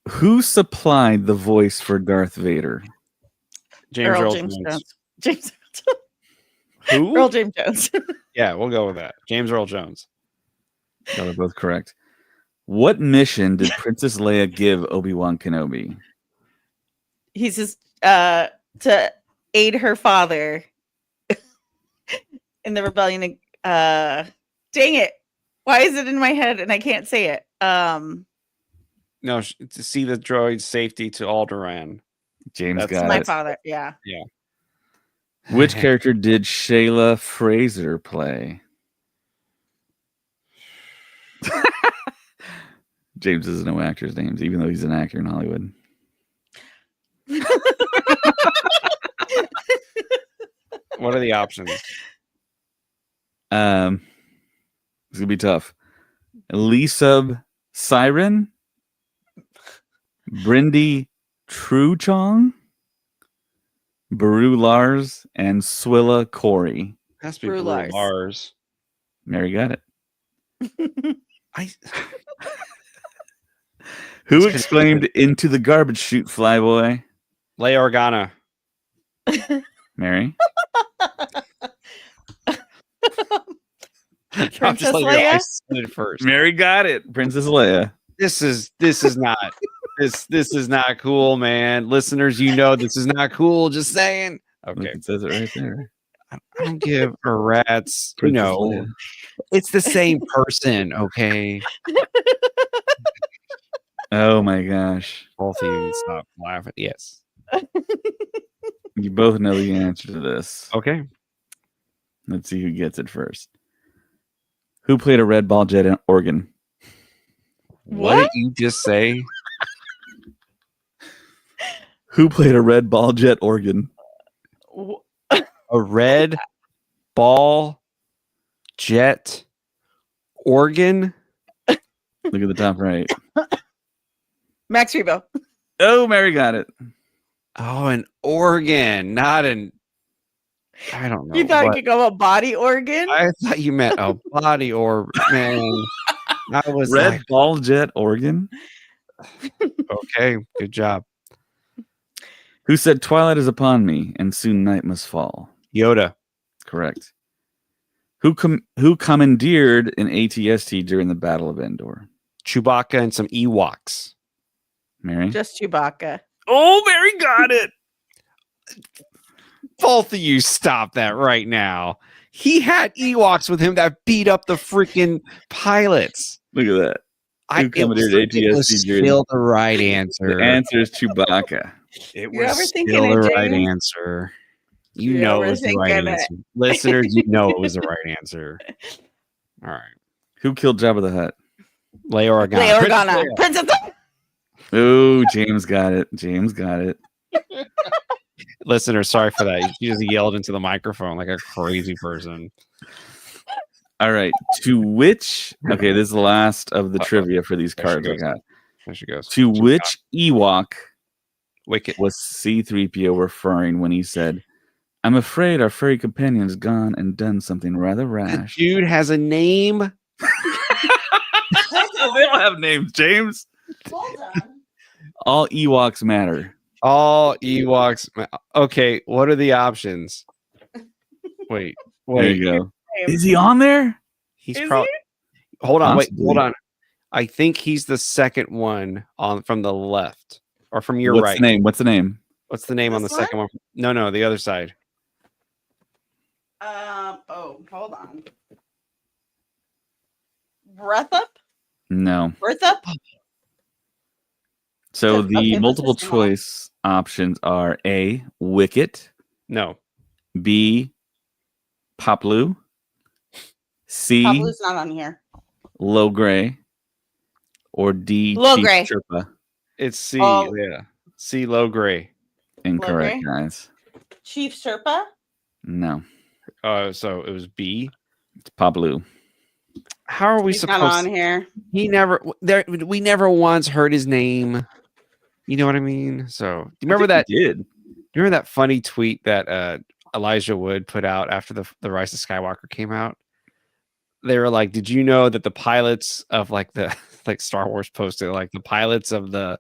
Who supplied the voice for Darth Vader? James Earl James Jones. Jones. James Who? Earl James Jones. Yeah, we'll go with that. James Earl Jones. Y'all are both correct. What mission did Princess Leia give Obi-Wan Kenobi? He's just to aid her father in the rebellion. Dang it. Why is it in my head and I can't say it? No, to see the droid's safety to Alderaan. James That's got My it. father. Yeah. Which character did Shayla Fraser play? James doesn't know actors' names, even though he's an actor in Hollywood. What are the options? It's gonna be tough. Lisub Siren, Brindy Truchong, Baru Lars, and Swilla Corey. Has to be Brew Brew Lars. Lars. Mary got it. I Who This could- exclaimed into the garbage chute, Flyboy? Leia Organa. Mary? Princess Leia? I said it first. Mary got it. Princess Leia. This is not this is not cool, man. Listeners, you know this is not cool. Just saying. Look, Okay. it says it right there. I don't give a rat's. You Princess know, Leia. it's the same person. Okay. Oh my gosh. Both of you stop laughing. Yes. You both know the answer to this. Okay. Let's see who gets it first. Who played a red ball jet organ? What did you just say? Who played a red ball jet organ? A red ball jet organ? Look at the top right. Max Rebo. Oh, Mary got it. Oh, an organ, not an. I don't know. You thought what- you could go a body organ? I thought you meant a body or man. I was Red like, ball jet organ? okay, good job. Who said twilight is upon me and soon night must fall? Yoda. Correct. Who commandeered an ATST during the Battle of Endor? Chewbacca and some Ewoks. Mary? Just Chewbacca. Oh, Mary got it. Both of you stop that right now. He had Ewoks with him that beat up the freaking pilots. Look at that. It was commandeered ATST during- still the right answer. The answer is Chewbacca. It You're was overthinking still it, the right James. answer. You You're know it was the right overthinking it. answer. Listeners, you know it was the right answer. All right. Who killed Jabba the Hutt? Leia Organa. Leia Princess Organa. Leia. Princess Leia. Oh, James got it. James got it. Listeners, sorry for that. You just yelled into the microphone like a crazy person. All right. To which? Okay, this is the last of the trivia for these There she cards I goes. got. There she goes. To which Ewok Wicked. was C-3PO referring when he said, "I'm afraid our furry companion's gone and done something rather That rash"? dude has a name. They all have names, James. Hold on. All Ewoks matter. All Ewoks. Okay, what are the options? Wait. There you go. Is he on there? He's Is probably. Hold on. Possibly. Wait. Hold on. I think he's the second one on from the left or from your What's right. the name? What's the name? What's the name on the This second one? No, the other side. Oh, hold on. Breath up? No. Birth up? So Okay, the what's multiple his name on? choice options are A, Wicket, No. B, Poplu, C, Pablo's not on here. Low Gray, or D, Low Chief Gray. Sherpa. It's C. Oh. Yeah. C. Low Gray. Incorrect, Gray? guys. Chief Sherpa? No, So it was B. it's Poplu. How are we He's not supposed? on here. He never. There. We never once heard his name. You know what I mean? So do you remember that? Did Remember that funny tweet that Elijah Wood put out after the Rise of Skywalker came out? They were like, "Did you know that the pilots of like Star Wars posted like the pilots of the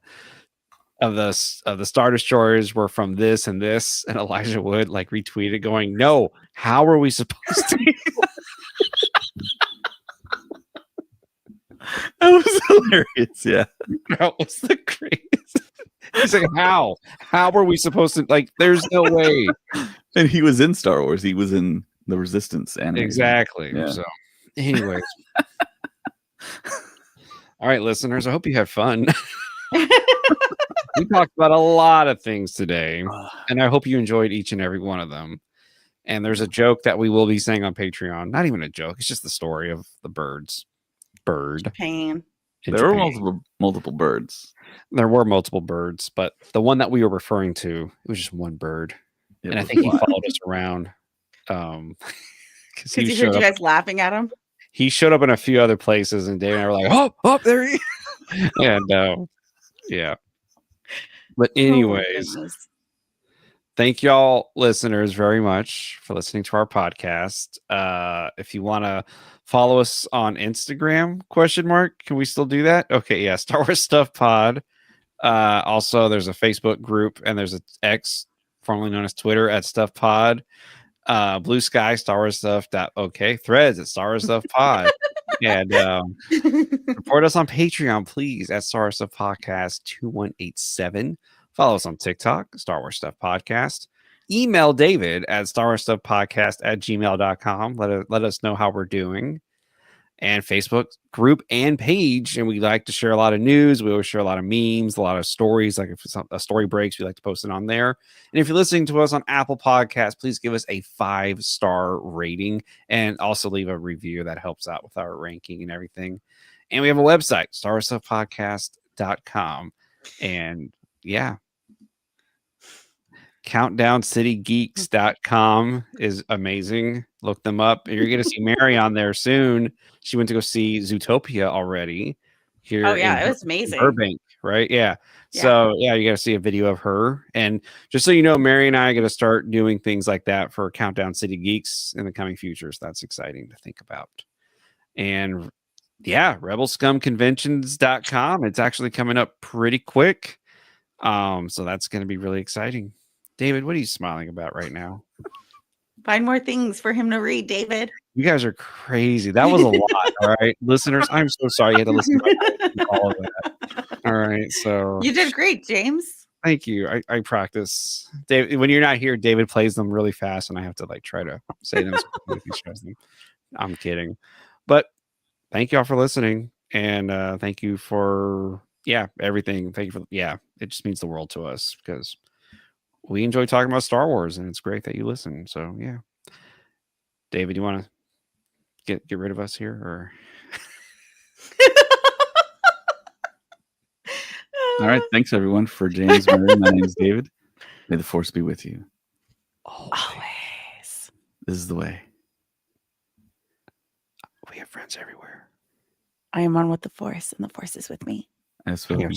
Star Destroyers were from this and this?" And Elijah Wood like retweeted, going, "No, how are we supposed to?" that was hilarious? Yeah, That was the greatest. He's like, "How? How are we supposed to? Like, there's no way." and he was in Star Wars. He was in the Resistance anime. Exactly. Yeah. So, anyways. All right, listeners, I hope you had fun. We talked about a lot of things today, and I hope you enjoyed each and every one of them. And there's a joke that we will be saying on Patreon. Not even a joke, it's just the story of the bird. Pain. in There were Japan. multiple birds. There were multiple birds, but the one that we were referring to, it was just one bird. It And I was think he wild. followed us around. Because Because he heard you guys laughing at him. he showed up in a few other places, and Dave and I were like, oh, there he is. And yeah. But anyways, thank y'all listeners very much for listening to our podcast. If you want to follow us on Instagram, ? Can we still do that? Okay, yeah, Star Wars Stuff Pod. Also, there's a Facebook group, and there's an X, formerly known as Twitter, at Stuff Pod. Blue Sky, Star Wars Stuff. Okay, Threads at Star Wars Stuff Pod. And support us on Patreon, please, at Star Wars Stuff Podcast 2187. Follow us on TikTok, Star Wars Stuff Podcast. Email David at starwarsstuffpodcast@gmail.com. Let us know how we're doing. And Facebook group and page. And we like to share a lot of news. We always share a lot of memes, a lot of stories. Like if a story breaks, we like to post it on there. And if you're listening to us on Apple Podcasts, please give us a 5-star rating and also leave a review. That helps out with our ranking and everything. And we have a website, starwarsstuffpodcast.com. And yeah, countdowncitygeeks.com is amazing. Look them up. You're going to see Mary on there soon. She went to go see Zootopia already here. Oh yeah, it was amazing. Burbank, right? Yeah. So yeah, you got to see a video of her. And just so you know, Mary and I are going to start doing things like that for Countdown City Geeks in the coming futures. That's exciting to think about. And yeah, rebelscumconventions.com. It's actually coming up pretty quick. So that's going to be really exciting. David, what are you smiling about right now? Find more things for him to read, David. You guys are crazy. That was a lot. All right, listeners, I'm so sorry you had to listen to all of that. All right, so you did great, James. Thank you. I practice. David, when you're not here, David plays them really fast, and I have to try to say them. If he shows them. I'm kidding, but thank y'all for listening, and thank you for everything. Thank you for it just means the world to us because we enjoy talking about Star Wars, and it's great that you listen. So yeah, David, you want to get rid of us here, or? All right, thanks everyone for James. Murray. My name is David. May the Force be with you. Always. This is the way. We have friends everywhere. I am one with the Force, and the Force is with me. As well.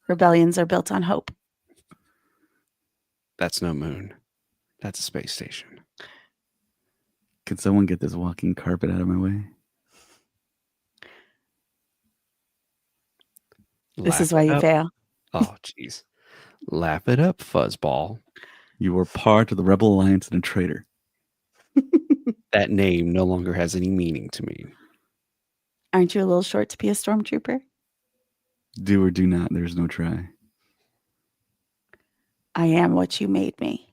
Rebellions are built on hope. That's no moon. That's a space station. Can someone get this walking carpet out of my way? This is why you fail. Oh, jeez. Laugh it up, fuzzball. You were part of the Rebel Alliance and a traitor. That name no longer has any meaning to me. Aren't you a little short to be a stormtrooper? Do or do not. There's no try. I am what you made me.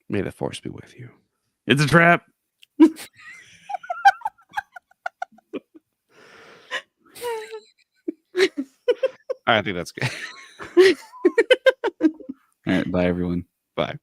May the Force be with you. It's a trap. I think that's good. All right. Bye, everyone. Bye.